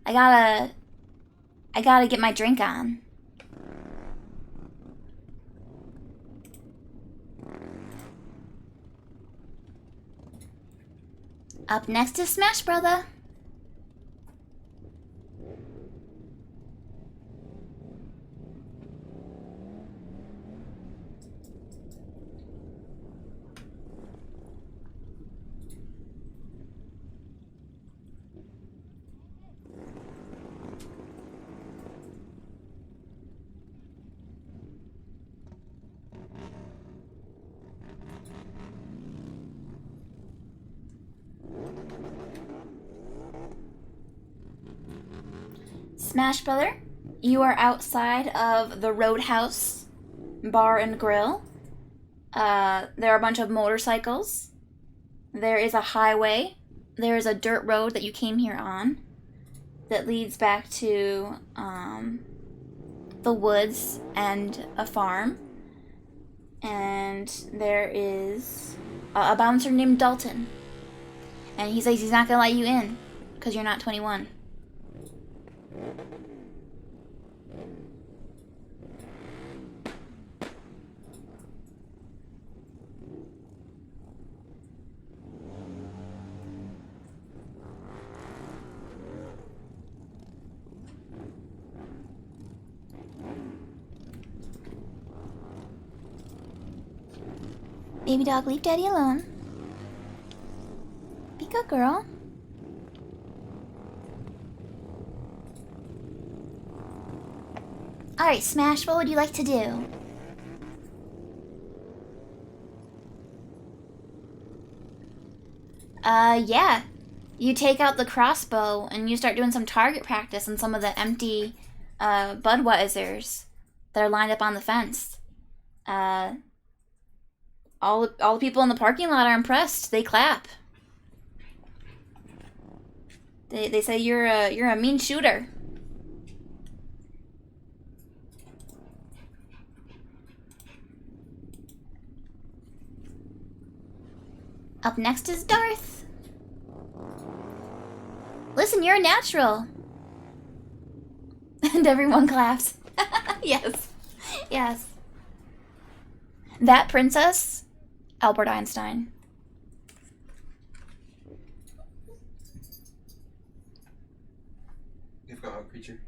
I gotta get my drink on." Up next is Smash Brother. Smash Brother, you are outside of the Roadhouse Bar and Grill. There are a bunch of motorcycles. There is a highway. There is a dirt road that you came here on that leads back to the woods and a farm. And there is a bouncer named Dalton. And he says he's not gonna let you in because you're not 21. Baby dog, leave daddy alone. Be good, girl. Alright, Smash, what would you like to do? Yeah. You take out the crossbow and you start doing some target practice on some of the empty, Budweisers that are lined up on the fence. All the people in the parking lot are impressed. They clap. They say you're a mean shooter. Up next is Darth. Listen, you're a natural. And everyone claps. Yes. Yes. That princess, Albert Einstein. You've got a creature.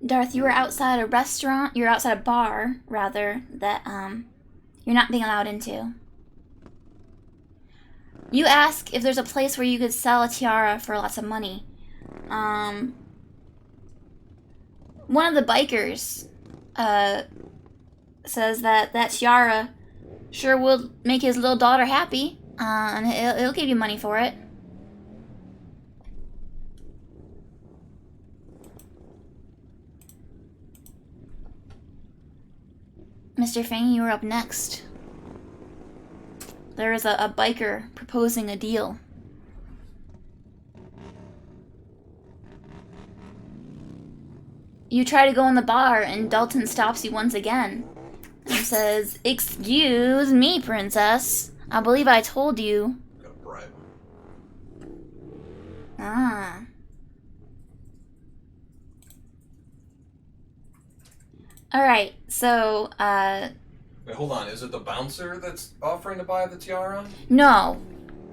Darth, you were outside a restaurant, you're outside a bar, rather, that, you're not being allowed into. You ask if there's a place where you could sell a tiara for lots of money. One of the bikers, says that tiara sure will make his little daughter happy, and he'll give you money for it. Mr. Fang, you are up next. There is a biker proposing a deal. You try to go in the bar, and Dalton stops you once again and says, "Excuse me, princess. I believe I told you." Got a bribe. Ah. Alright, so, Wait, hold on. Is it the bouncer that's offering to buy the tiara? no.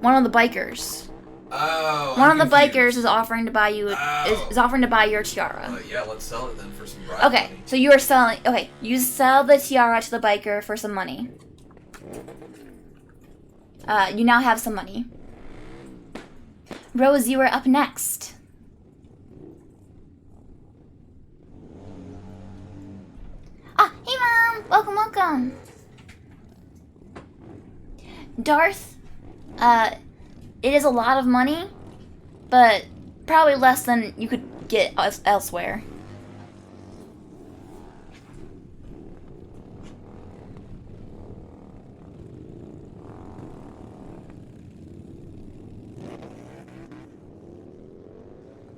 One of the bikers. Oh, One I'm of the confused. bikers is offering to buy you, is offering to buy your tiara. Yeah, let's sell it then for some bribe Okay, money. so you are selling, okay, you sell the tiara to the biker for some money. You now have some money. Rose, you are up next. Welcome, welcome. Darth, it is a lot of money, but probably less than you could get elsewhere.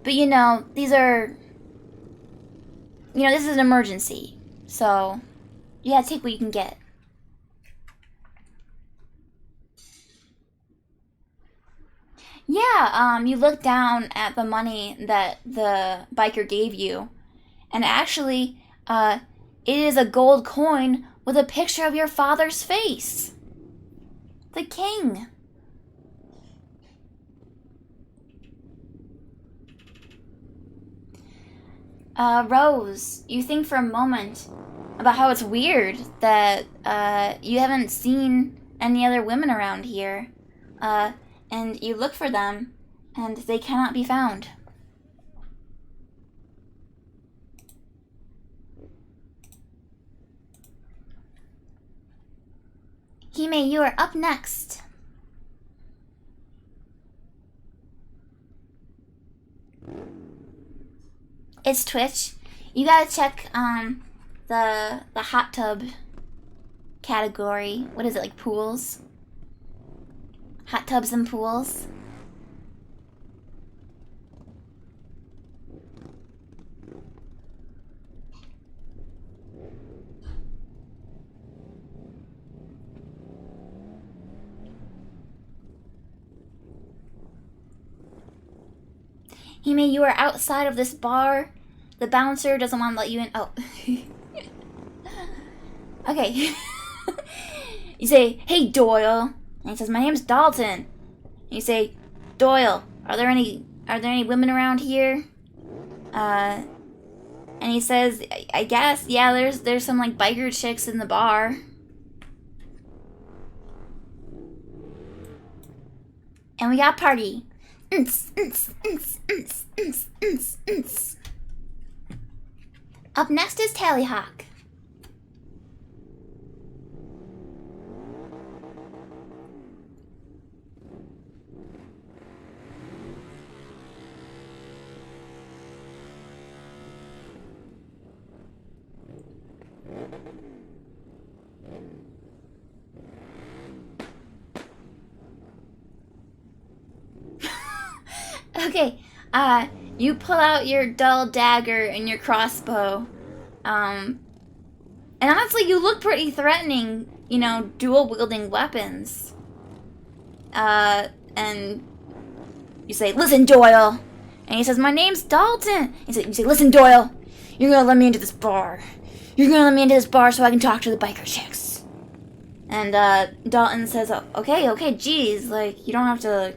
But you know, these are... You know, this is an emergency. So, you gotta take what you can get. Yeah, you look down at the money that the biker gave you. And actually, it is a gold coin with a picture of your father's face. The king. Rose, you think for a moment about how it's weird that, you haven't seen any other women around here. And you look for them, and they cannot be found. Hime, you are up next. It's Twitch. You gotta check the hot tub category. What is it, like pools? Hot tubs and pools. Hime, you are outside of this bar. The bouncer doesn't want to let you in. Oh. Okay. You say, hey, Doyle. And he says, my name's Dalton. And you say, Doyle, are there any women around here? And he says, I guess, yeah, there's some like biker chicks in the bar. And we got party. Up next is Tallyhawk. Okay, you pull out your dull dagger and your crossbow. And honestly, you look pretty threatening, you know, dual-wielding weapons. And you say, listen, Doyle. And he says, my name's Dalton. You say, listen, Doyle, you're gonna let me into this bar. You're gonna let me into this bar so I can talk to the biker chicks. And, Dalton says, okay, geez, like, you don't have to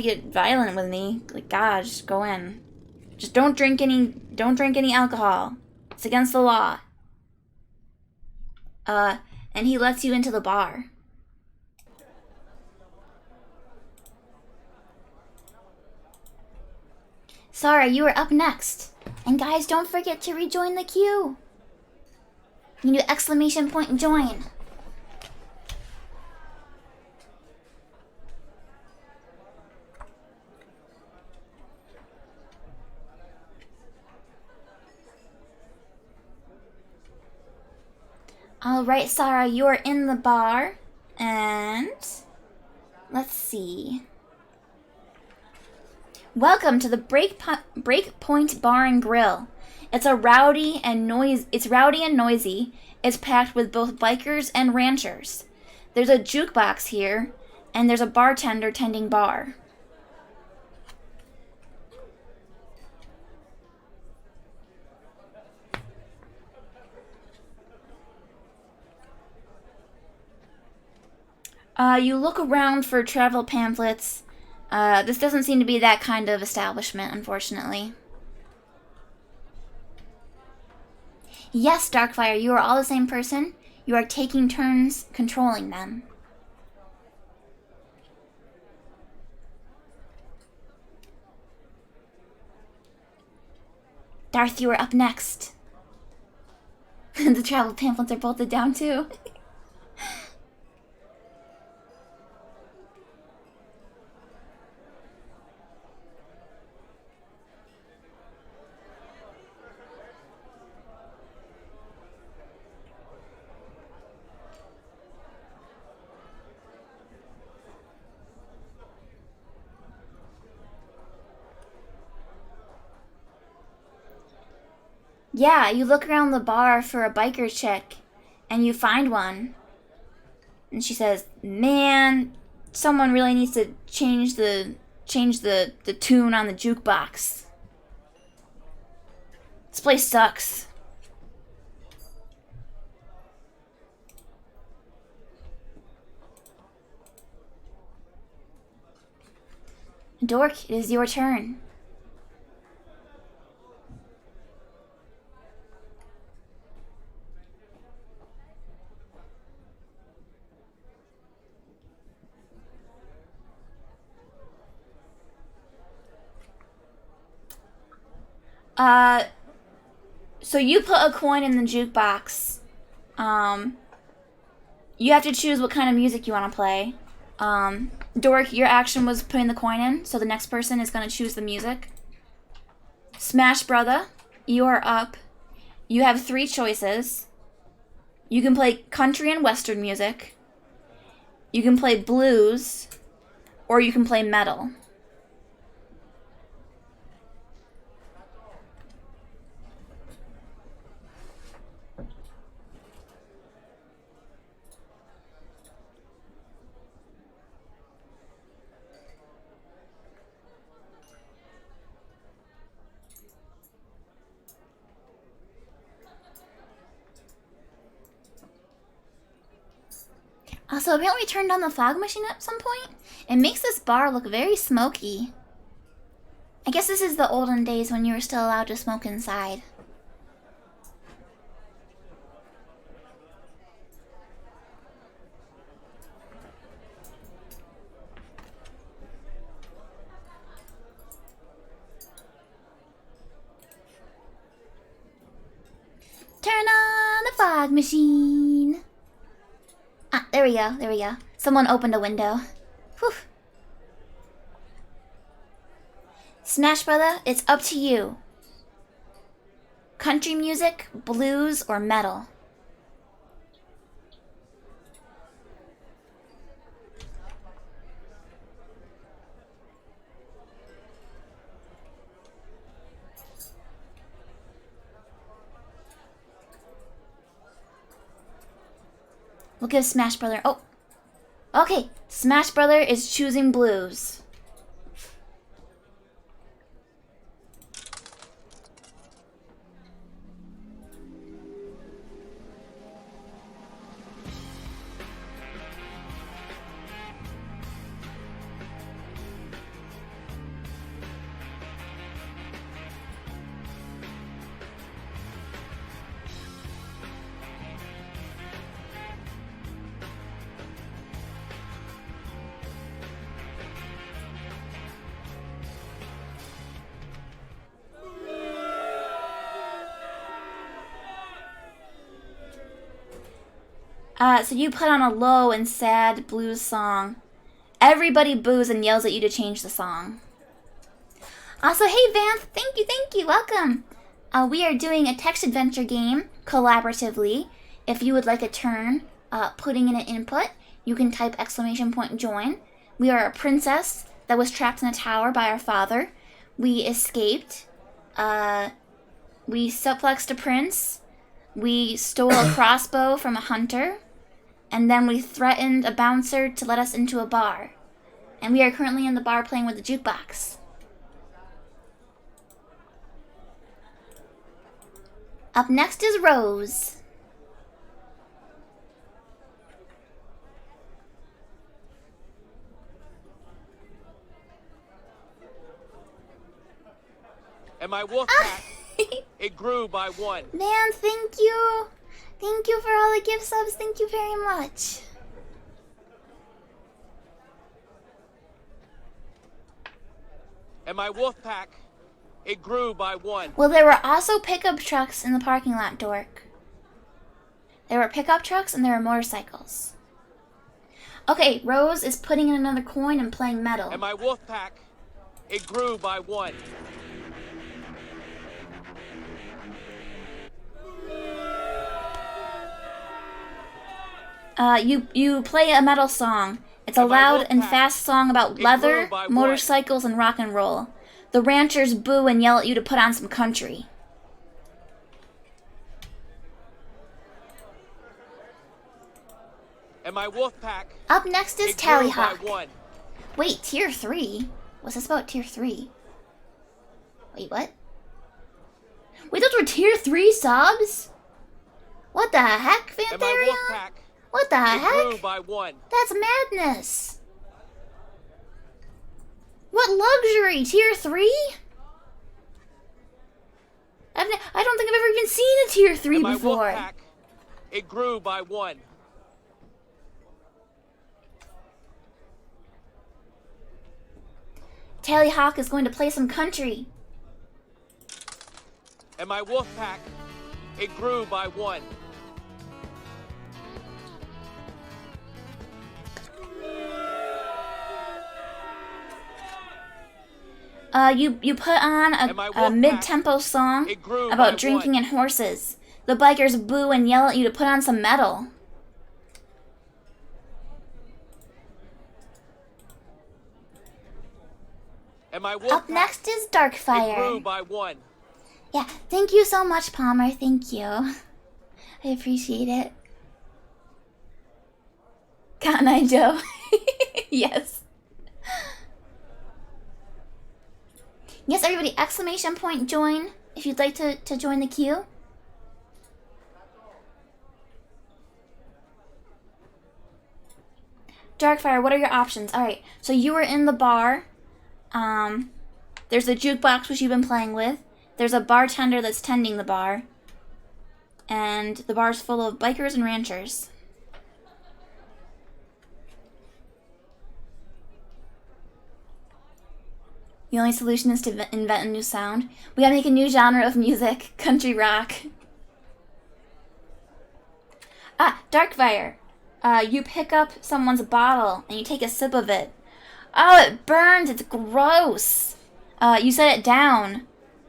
get violent with me. Like, God, just go in. Just don't drink any alcohol. It's against the law. And he lets you into the bar. Sarah, you are up next. And guys, don't forget to rejoin the queue. You can do exclamation point and join. Alright, Sarah, you are in the bar. And let's see. Welcome to the Breakpoint Bar and Grill. It's rowdy and noisy. It's packed with both bikers and ranchers. There's a jukebox here, and there's a bartender tending bar. You look around for travel pamphlets. This doesn't seem to be that kind of establishment, unfortunately. Yes, Darkfire, you are all the same person. You are taking turns controlling them. Darth, you are up next. The travel pamphlets are bolted down too. Yeah, you look around the bar for a biker chick, and you find one. And she says, "Man, someone really needs to change the tune on the jukebox. This place sucks." Dork, it is your turn. So you put a coin in the jukebox. You have to choose what kind of music you want to play. Dork, your action was putting the coin in, so the next person is going to choose the music. Smash Brother, you are up. You have 3 choices. You can play country and western music. You can play blues, or you can play metal. Also, apparently we turned on the fog machine at some point. It makes this bar look very smoky. I guess this is the olden days when you were still allowed to smoke inside. Turn on the fog machine. Ah, there we go, there we go. Someone opened a window. Whew. Smash Brother, it's up to you. Country music, blues, or metal? We'll give Smash Brother... Oh! Okay, Smash Brother is choosing blues. So you put on a low and sad blues song. Everybody boos and yells at you to change the song. Also, hey Vance, thank you, welcome. We are doing a text adventure game collaboratively. If you would like a turn putting in an input, you can type !join. We are a princess that was trapped in a tower by our father. We escaped. We suplexed a prince. We stole a crossbow from a hunter. And then we threatened a bouncer to let us into a bar. And we are currently in the bar playing with the jukebox. Up next is Rose. And my wolf pack, it grew by 1. Man, thank you. Thank you for all the gift subs. Thank you very much. And my wolf pack, it grew by 1. Well, there were also pickup trucks in the parking lot, Dork. There were pickup trucks and there were motorcycles. Okay, Rose is putting in another coin and playing metal. And my wolf pack, it grew by 1. You play a metal song. It's a loud and fast song about leather, motorcycles, and rock and roll. The ranchers boo and yell at you to put on some country. And my wolf pack. Up next is Tallyhawk. Wait, tier 3? What's this about tier 3? Wait, what? Wait, those were tier 3 subs? What the heck, Fantharion? What the heck? Grew by 1. That's madness. What luxury? Tier 3? I don't think I've ever even seen a tier 3 before. Wolf pack, it grew by 1. Tallyhawk is going to play some country. And my wolf pack, it grew by 1. You put on a mid-tempo song about drinking and horses. The bikers boo and yell at you to put on some metal. Up next is Darkfire. It grew by 1. Yeah, thank you so much, Palmer. Thank you. I appreciate it. Cotton Eye Joe. Yes. Yes, everybody, exclamation point join if you'd like to join the queue. Darkfire, what are your options? Alright, so you were in the bar. There's a jukebox which you've been playing with. There's a bartender that's tending the bar. And the bar's full of bikers and ranchers. The only solution is to invent a new sound. We gotta make a new genre of music. Country rock. Ah, Darkfire. You pick up someone's bottle and you take a sip of it. Oh, it burns. It's gross. You set it down.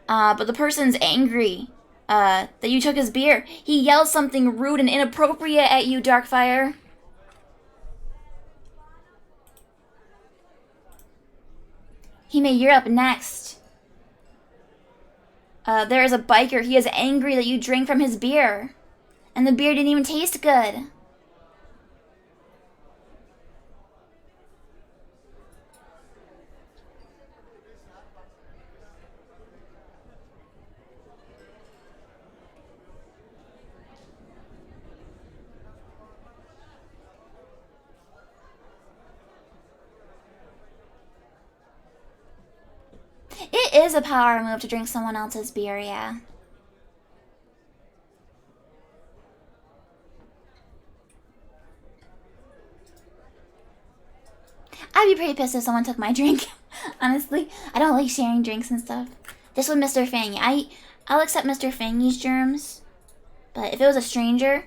But the person's angry that you took his beer. He yells something rude and inappropriate at you, Darkfire. Hime, you're up next. There is a biker. He is angry that you drank from his beer. And the beer didn't even taste good. It is a power move to drink someone else's beer, yeah. I'd be pretty pissed if someone took my drink. Honestly, I don't like sharing drinks and stuff. This was Mr. Fangy. I'll accept Mr. Fangy's germs. But if it was a stranger,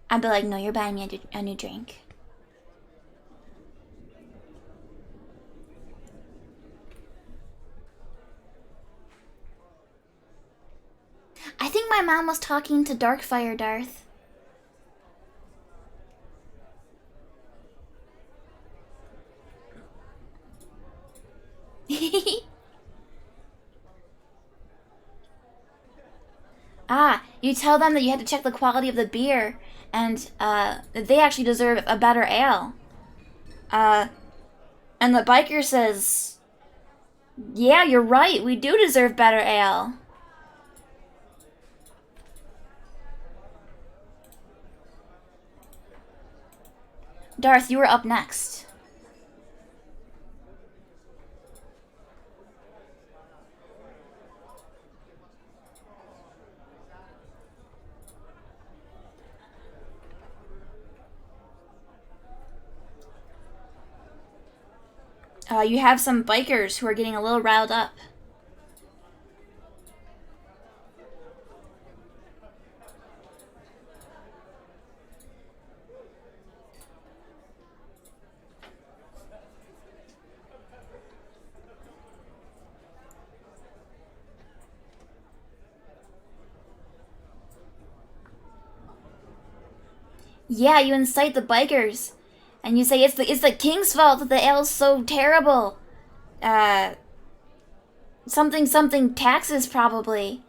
I'd be like, no, you're buying me a new drink. I think my mom was talking to Darkfire Darth. Ah, you tell them that you had to check the quality of the beer, and that they actually deserve a better ale. And the biker says, yeah, you're right, we do deserve better ale. Darth, you were up next. You have some bikers who are getting a little riled up. Yeah, you incite the bikers. And you say it's the king's fault that the ale's so terrible. Something taxes probably.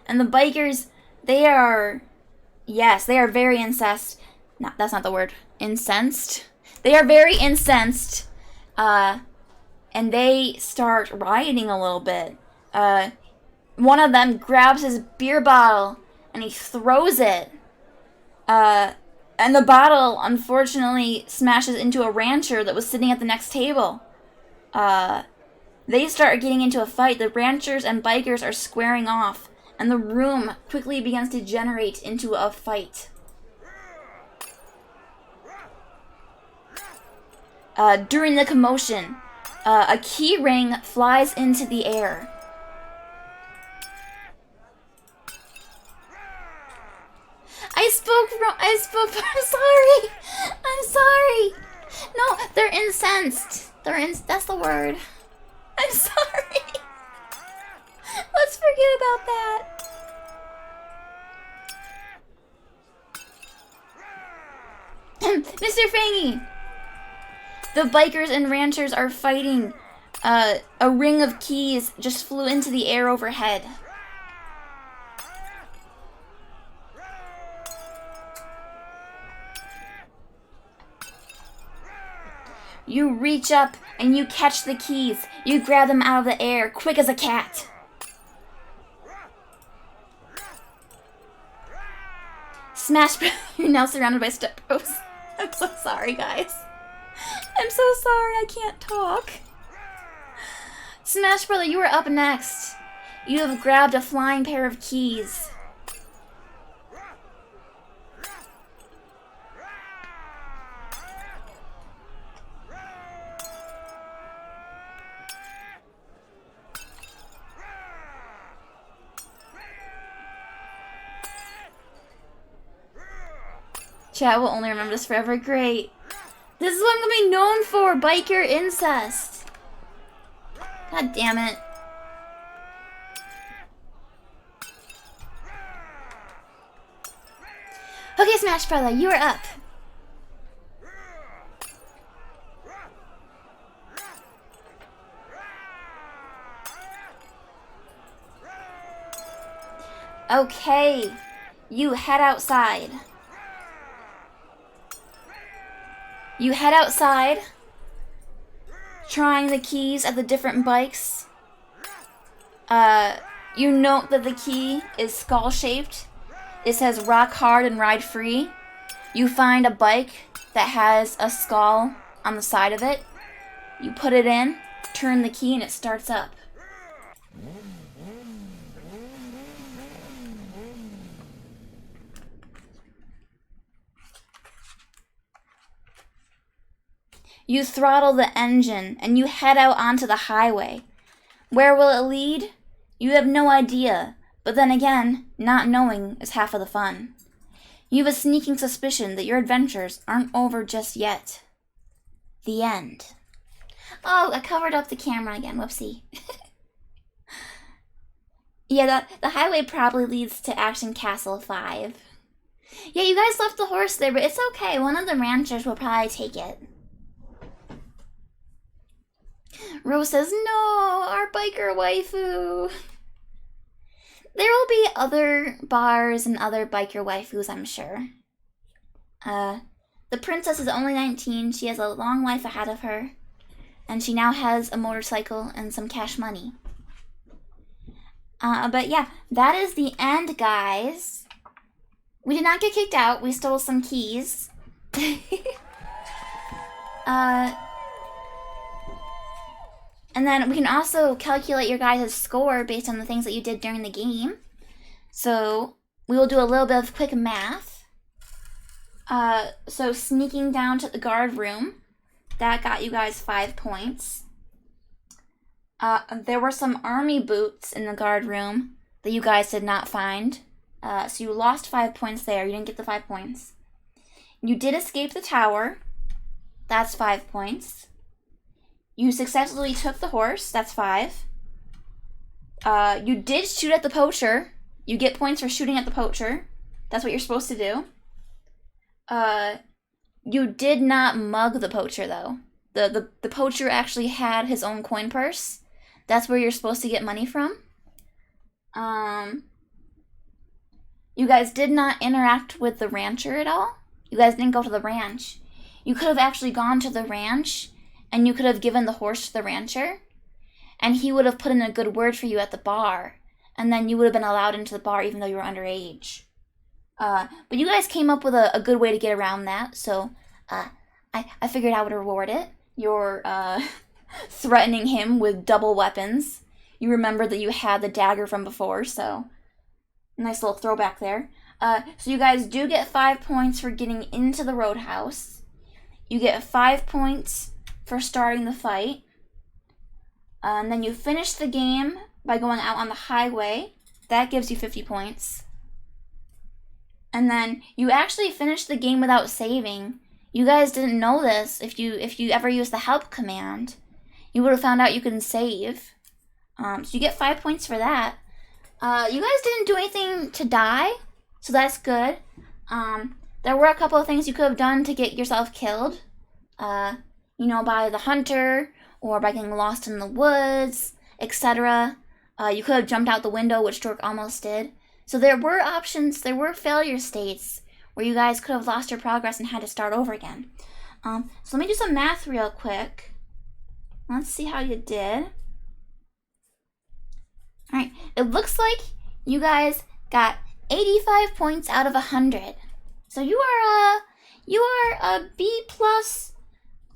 And the bikers, they are very incensed. No, that's not the word. Incensed. They are very incensed. And they start rioting a little bit. One of them grabs his beer bottle and he throws it. And the bottle, unfortunately, smashes into a rancher that was sitting at the next table. They start getting into a fight. The ranchers and bikers are squaring off, and the room quickly begins to degenerate into a fight. During the commotion, a key ring flies into the air. I'm sorry. No, they're incensed. That's the word. I'm sorry. Let's forget about that. Mr. Fangy. The bikers and ranchers are fighting. A ring of keys just flew into the air overhead. You reach up and you catch the keys. You grab them out of the air, quick as a cat. Smash Bros. You're now surrounded by step bros. I'm so sorry, guys. I'm so sorry, I can't talk. Smash Brother, you are up next. You have grabbed a flying pair of keys. Chat will only remember this forever. Great. This is what I'm gonna be known for, biker incest. God damn it. Okay, Smash Brother, you are up. Okay, you head outside. You head outside, trying the keys at the different bikes. You note that the key is skull-shaped. It says rock hard and ride free. You find a bike that has a skull on the side of it. You put it in, turn the key, and it starts up. You throttle the engine, and you head out onto the highway. Where will it lead? You have no idea, but then again, not knowing is half of the fun. You have a sneaking suspicion that your adventures aren't over just yet. The end. Oh, I covered up the camera again, whoopsie. Yeah, the highway probably leads to Action Castle 5. Yeah, you guys left the horse there, but it's okay. One of the ranchers will probably take it. Rose says, no, our biker waifu. There will be other bars and other biker waifus, I'm sure. The princess is only 19. She has a long life ahead of her. And she now has a motorcycle and some cash money. But yeah, that is the end, guys. We did not get kicked out. We stole some keys. And then we can also calculate your guys' score based on the things that you did during the game. So we will do a little bit of quick math. So sneaking down to the guard room, that got you guys 5 points. There were some army boots in the guard room that you guys did not find. So you lost 5 points there. You didn't get the 5 points. You did escape the tower. That's 5 points. You successfully took the horse. That's 5. You did shoot at the poacher. You get points for shooting at the poacher. That's what you're supposed to do. You did not mug the poacher, though. The poacher actually had his own coin purse. That's where you're supposed to get money from. You guys did not interact with the rancher at all. You guys didn't go to the ranch. You could have actually gone to the ranch, and you could have given the horse to the rancher, and he would have put in a good word for you at the bar, and then you would have been allowed into the bar even though you were underage. But you guys came up with a good way to get around that, so I figured I would reward it. You're threatening him with double weapons. You remember that you had the dagger from before, so nice little throwback there. So you guys do get 5 points for getting into the roadhouse. You get 5 points for starting the fight. And then you finish the game by going out on the highway. That gives you 50 points. And then you actually finish the game without saving. You guys didn't know this. If you ever used the help command, you would have found out you couldn't save. So you get 5 points for that. You guys didn't do anything to die, so that's good. There were a couple of things you could have done to get yourself killed. By the hunter, or by getting lost in the woods, etc. You could have jumped out the window, which Dork almost did. So there were options, there were failure states where you guys could have lost your progress and had to start over again. So let me do some math real quick. Let's see how you did. Alright, it looks like you guys got 85 points out of 100. So you are a B+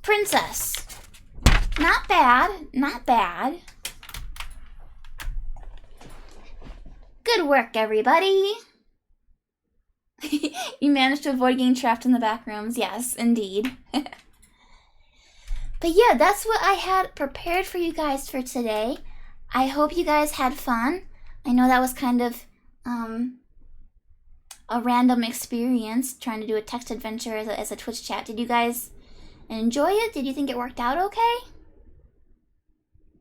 princess. Not bad, not bad. Good work, everybody. You managed to avoid getting trapped in the back rooms. Yes, indeed. But yeah, that's what I had prepared for you guys for today. I hope you guys had fun. I know that was kind of a random experience, trying to do a text adventure as a Twitch chat. Did you guys enjoy it? Did you think it worked out okay?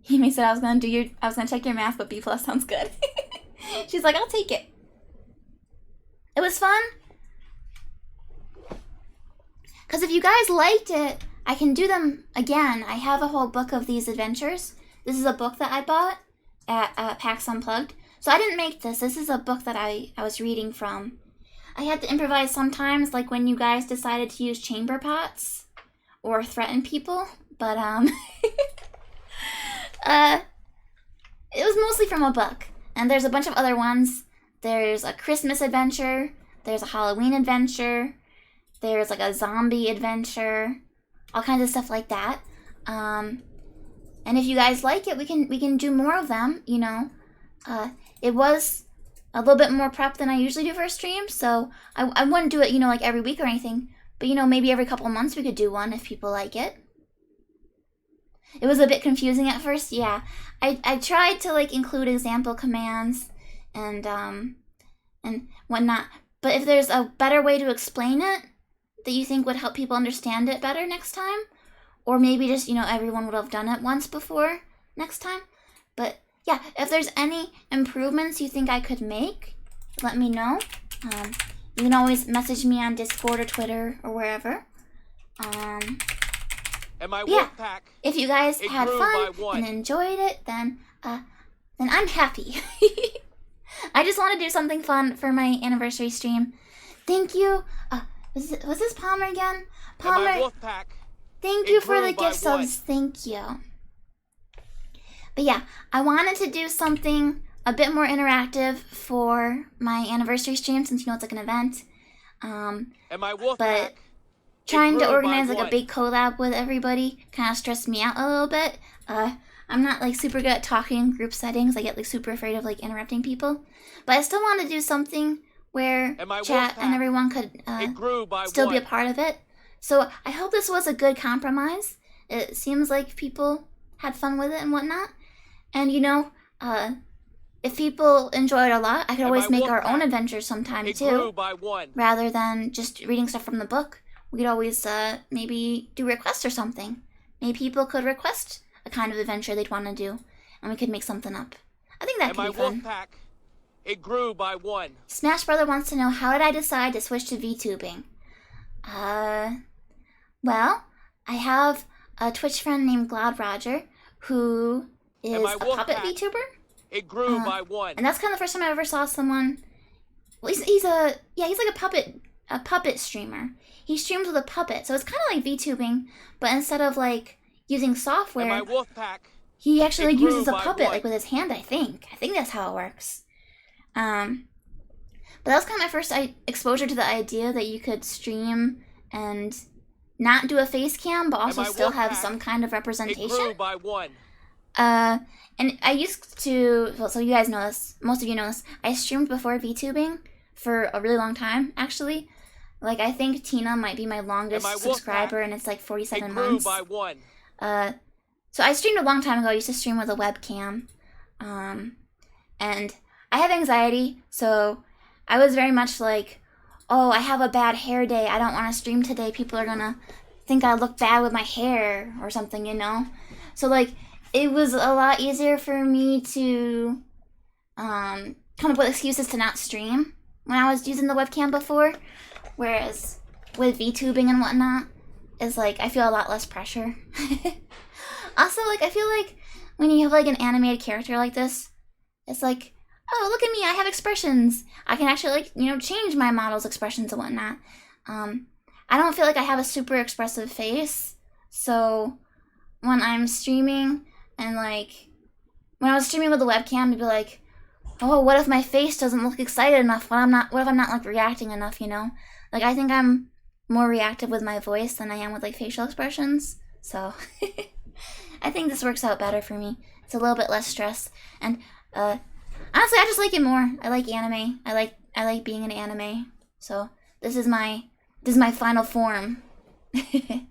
He said I was gonna check your math, but B+ sounds good. She's like, I'll take it. It was fun. Because if you guys liked it, I can do them again. I have a whole book of these adventures. This is a book that I bought at PAX Unplugged. So I didn't make this. This is a book that I was reading from. I had to improvise sometimes, like when you guys decided to use chamber pots or threaten people. But, it was mostly from a book. And there's a bunch of other ones. There's a Christmas adventure. There's a Halloween adventure. There's like a zombie adventure. All kinds of stuff like that. And if you guys like it, we can do more of them, you know. It was a little bit more prep than I usually do for a stream, so I wouldn't do it, you know, like every week or anything. But, you know, maybe every couple of months we could do one if people like it. It was a bit confusing at first, yeah. I tried to, like, include example commands and whatnot. But if there's a better way to explain it that you think would help people understand it better next time, or maybe just, you know, everyone would have done it once before next time. But, yeah, if there's any improvements you think I could make, let me know. You can always message me on Discord or Twitter or wherever. Yeah, if you guys had fun and enjoyed it, then I'm happy. I just want to do something fun for my anniversary stream. Thank you. Was this Palmer again? Palmer, thank you for the gift subs. Thank you. But yeah, I wanted to do something a bit more interactive for my anniversary stream, since, you know, it's like an event. But trying to organize like a big collab with everybody kind of stressed me out a little bit. I'm not like super good at talking in group settings. I get like super afraid of like interrupting people. But I still want to do something where chat and everyone could still be a part of it. So I hope this was a good compromise. It seems like people had fun with it and whatnot. And, you know, if people enjoy it a lot, I could always make our own adventures sometime too, rather than just reading stuff from the book. We could always maybe do requests or something. Maybe people could request a kind of adventure they'd want to do, and we could make something up. I think that could be fun. It grew by 1. Smash Brother wants to know, how did I decide to switch to VTubing? Well, I have a Twitch friend named Glad Roger, who is a puppet VTuber. It grew by one. And that's kind of the first time I ever saw someone. Well, he's like a puppet streamer. He streams with a puppet, so it's kind of like VTubing, but instead of like using software, he actually like uses a puppet like with his hand. I think that's how it works. But that was kind of my first exposure to the idea that you could stream and not do a face cam, but also still have some kind of representation. It grew by one. And I used to, well, so you guys know this, most of you know this, I streamed before VTubing for a really long time, actually. Like, I think Tina might be my longest subscriber, and it's like 47 months. By one. So I streamed a long time ago. I used to stream with a webcam. And I have anxiety, so I was very much like, oh, I have a bad hair day. I don't want to stream today. People are gonna think I look bad with my hair or something, you know? So, like, it was a lot easier for me to come up with excuses to not stream when I was using the webcam before. Whereas with VTubing and whatnot, is like, I feel a lot less pressure. Also, like, I feel like when you have like an animated character like this, it's like, oh, look at me, I have expressions. I can actually, like, you know, change my model's expressions and whatnot. I don't feel like I have a super expressive face, so when I'm streaming and like, when I was streaming with the webcam, it'd be like, oh, what if my face doesn't look excited enough? What if I'm not like reacting enough, you know? Like, I think I'm more reactive with my voice than I am with like facial expressions. So I think this works out better for me. It's a little bit less stress. And honestly, I just like it more. I like anime. I like being in anime. So this is my final form. But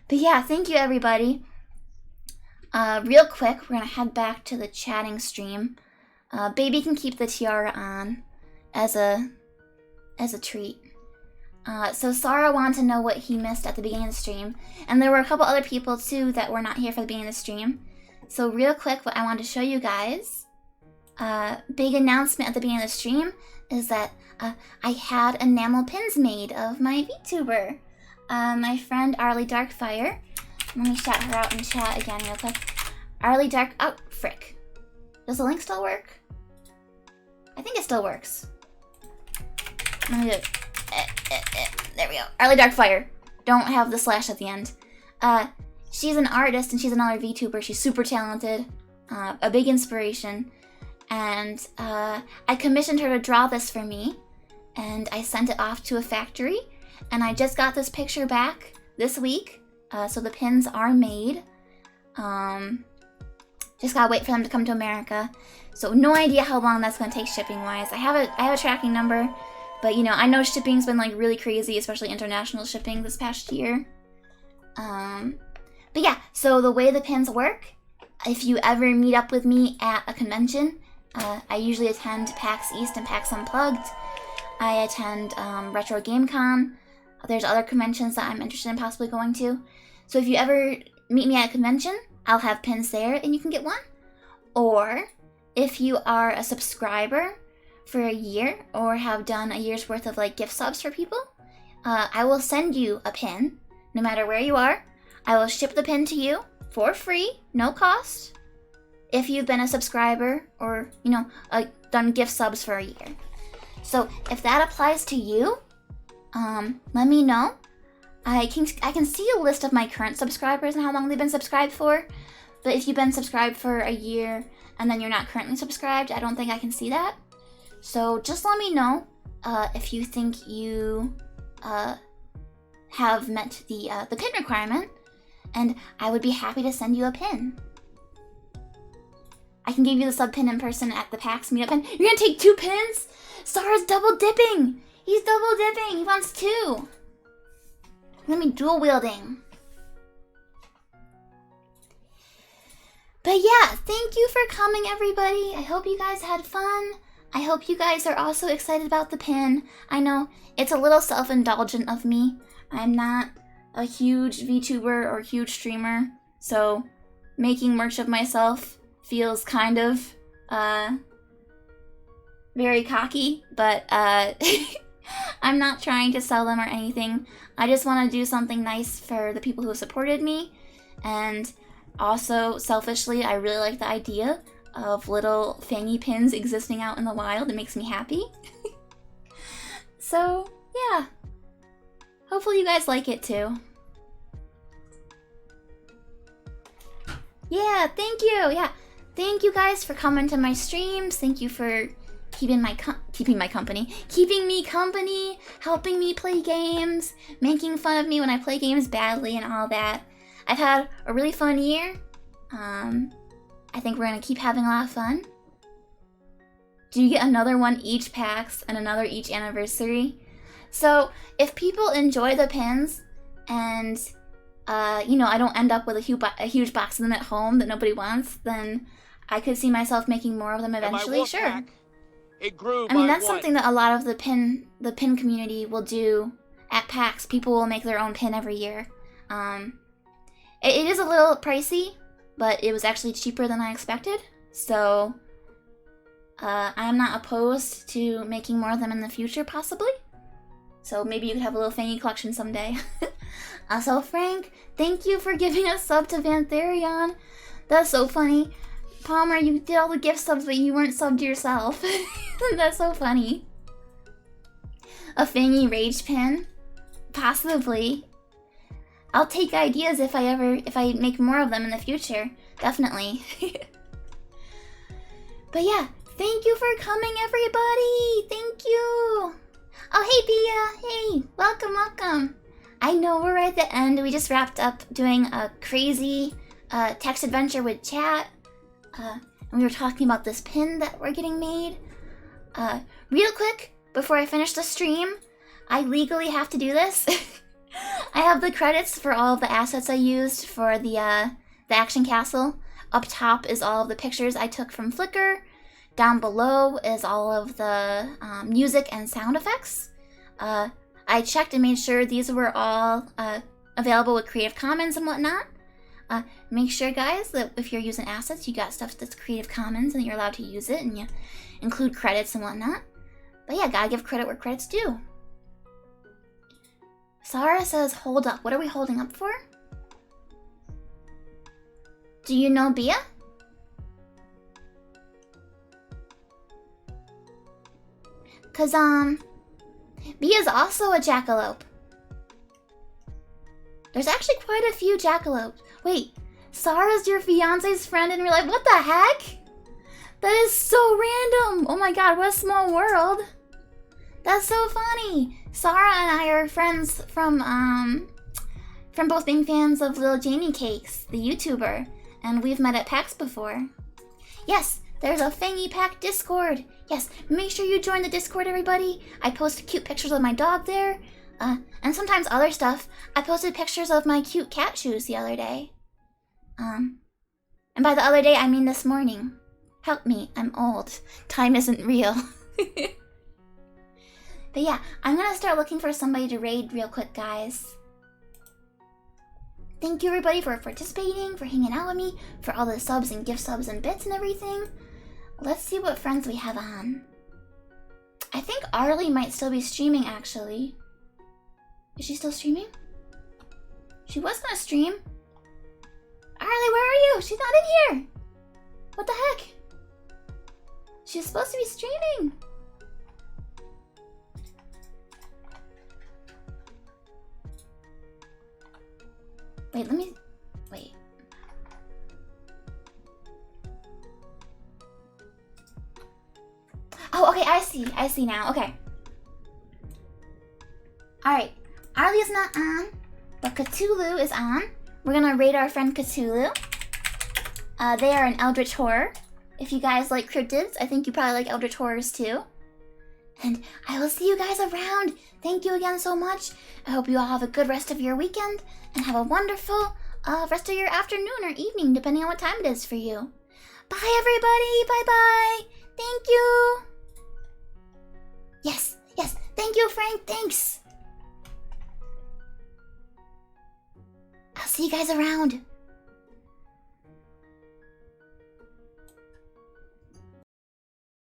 yeah, thank you everybody. Real quick, we're gonna head back to the chatting stream. Baby can keep the tiara on as a treat. So Sarah wanted to know what he missed at the beginning of the stream, and there were a couple other people too that were not here for the beginning of the stream. So real quick, what I wanted to show you guys, big announcement at the beginning of the stream is that I had enamel pins made of my VTuber. My friend Arlie Darkfire. Let me shout her out in chat again real quick. Arlie Dark... Oh, frick. Does the link still work? I think it still works. Let me do it. There we go. Arlie Darkfire. Don't have the slash at the end. She's an artist and she's another VTuber. She's super talented. A big inspiration. And I commissioned her to draw this for me. And I sent it off to a factory. And I just got this picture back this week. So the pins are made. Just gotta wait for them to come to America. So no idea how long that's gonna take shipping wise. I have a tracking number, but you know, I know shipping's been like really crazy, especially international shipping this past year. But yeah, so the way the pins work, if you ever meet up with me at a convention, I usually attend PAX East and PAX Unplugged. I attend Retro Game Con. There's other conventions that I'm interested in possibly going to. So if you ever meet me at a convention, I'll have pins there and you can get one. Or if you are a subscriber for a year or have done a year's worth of like gift subs for people, I will send you a pin no matter where you are. I will ship the pin to you for free, no cost, if you've been a subscriber or, you know, done gift subs for a year. So if that applies to you, let me know. I can see a list of my current subscribers and how long they've been subscribed for. But if you've been subscribed for a year and then you're not currently subscribed, I don't think I can see that. So just let me know if you think you have met the pin requirement, and I would be happy to send you a pin. I can give you the sub pin in person at the PAX meetup. And you're gonna take 2 pins? Sarah's double dipping. He's double dipping. He wants 2. Let me dual wielding. But yeah, thank you for coming, everybody. I hope you guys had fun. I hope you guys are also excited about the pin. I know it's a little self-indulgent of me. I'm not a huge VTuber or huge streamer, so making merch of myself feels kind of very cocky, but I'm not trying to sell them or anything. I just want to do something nice for the people who have supported me. And also, selfishly, I really like the idea of little fangy pins existing out in the wild. It makes me happy. So, yeah. Hopefully you guys like it too. Yeah, thank you. Yeah, thank you guys for coming to my streams. Thank you for keeping me company, helping me play games, making fun of me when I play games badly and all that. I've had a really fun year. I think we're gonna keep having a lot of fun. Do you get another one each PAX and another each anniversary? So if people enjoy the pins and you know, I don't end up with a huge box of them at home that nobody wants, then I could see myself making more of them eventually. Sure. It grew. I mean, that's something that a lot of the pin community will do at PAX. People will make their own pin every year. It is a little pricey, but it was actually cheaper than I expected. So I am not opposed to making more of them in the future, possibly. So maybe you could have a little fangy collection someday. Also, Frank, thank you for giving a sub to Vantherion. That's so funny. Palmer, you did all the gift subs, but you weren't subbed yourself. That's so funny. A fangy rage pin? Possibly. I'll take ideas if I make more of them in the future. Definitely. But yeah, thank you for coming, everybody. Thank you. Oh, hey, Bia. Hey, welcome, welcome. I know we're at the end. We just wrapped up doing a crazy text adventure with chat. And we were talking about this pin that we're getting made. Real quick, before I finish the stream, I legally have to do this. I have the credits for all of the assets I used for the action castle. Up top is all of the pictures I took from Flickr. Down below is all of the music and sound effects. I checked and made sure these were all available with Creative Commons and whatnot. Make sure, guys, that if you're using assets, you got stuff that's Creative Commons and you're allowed to use it, and you include credits and whatnot. But yeah, gotta give credit where credit's due. Sarah says, hold up. What are we holding up for? Do you know Bia? Cause, Bia's also a jackalope. There's actually quite a few jackalopes. Wait, Sarah's your fiance's friend in real life? What the heck? That is so random. Oh my god, what a small world. That's so funny. Sarah and I are friends from both being fans of Little Jamie Cakes, the YouTuber, and we've met at PAX before. Yes, there's a Fangypack Discord. Yes, make sure you join the Discord, everybody. I post cute pictures of my dog there, and sometimes other stuff. I posted pictures of my cute cat shoes the other day. And by the other day, I mean this morning. Help me, I'm old. Time isn't real. But yeah, I'm gonna start looking for somebody to raid real quick, guys. Thank you, everybody, for participating, for hanging out with me, for all the subs and gift subs and bits and everything. Let's see what friends we have on. I think Arlie might still be streaming, actually. Is she still streaming? She was gonna stream. Arlie, where are you? She's not in here. What the heck? She's supposed to be streaming. Wait, wait. Oh, okay, I see now, okay. Alright, Arlie is not on, but Cthulhu is on. We're gonna raid our friend Cthulhu. They are an Eldritch Horror. If you guys like cryptids, I think you probably like Eldritch Horrors too. And I will see you guys around. Thank you again so much. I hope you all have a good rest of your weekend and have a wonderful rest of your afternoon or evening, depending on what time it is for you. Bye, everybody. Bye-bye. Thank you. Yes. Thank you, Frank. Thanks. I'll see you guys around.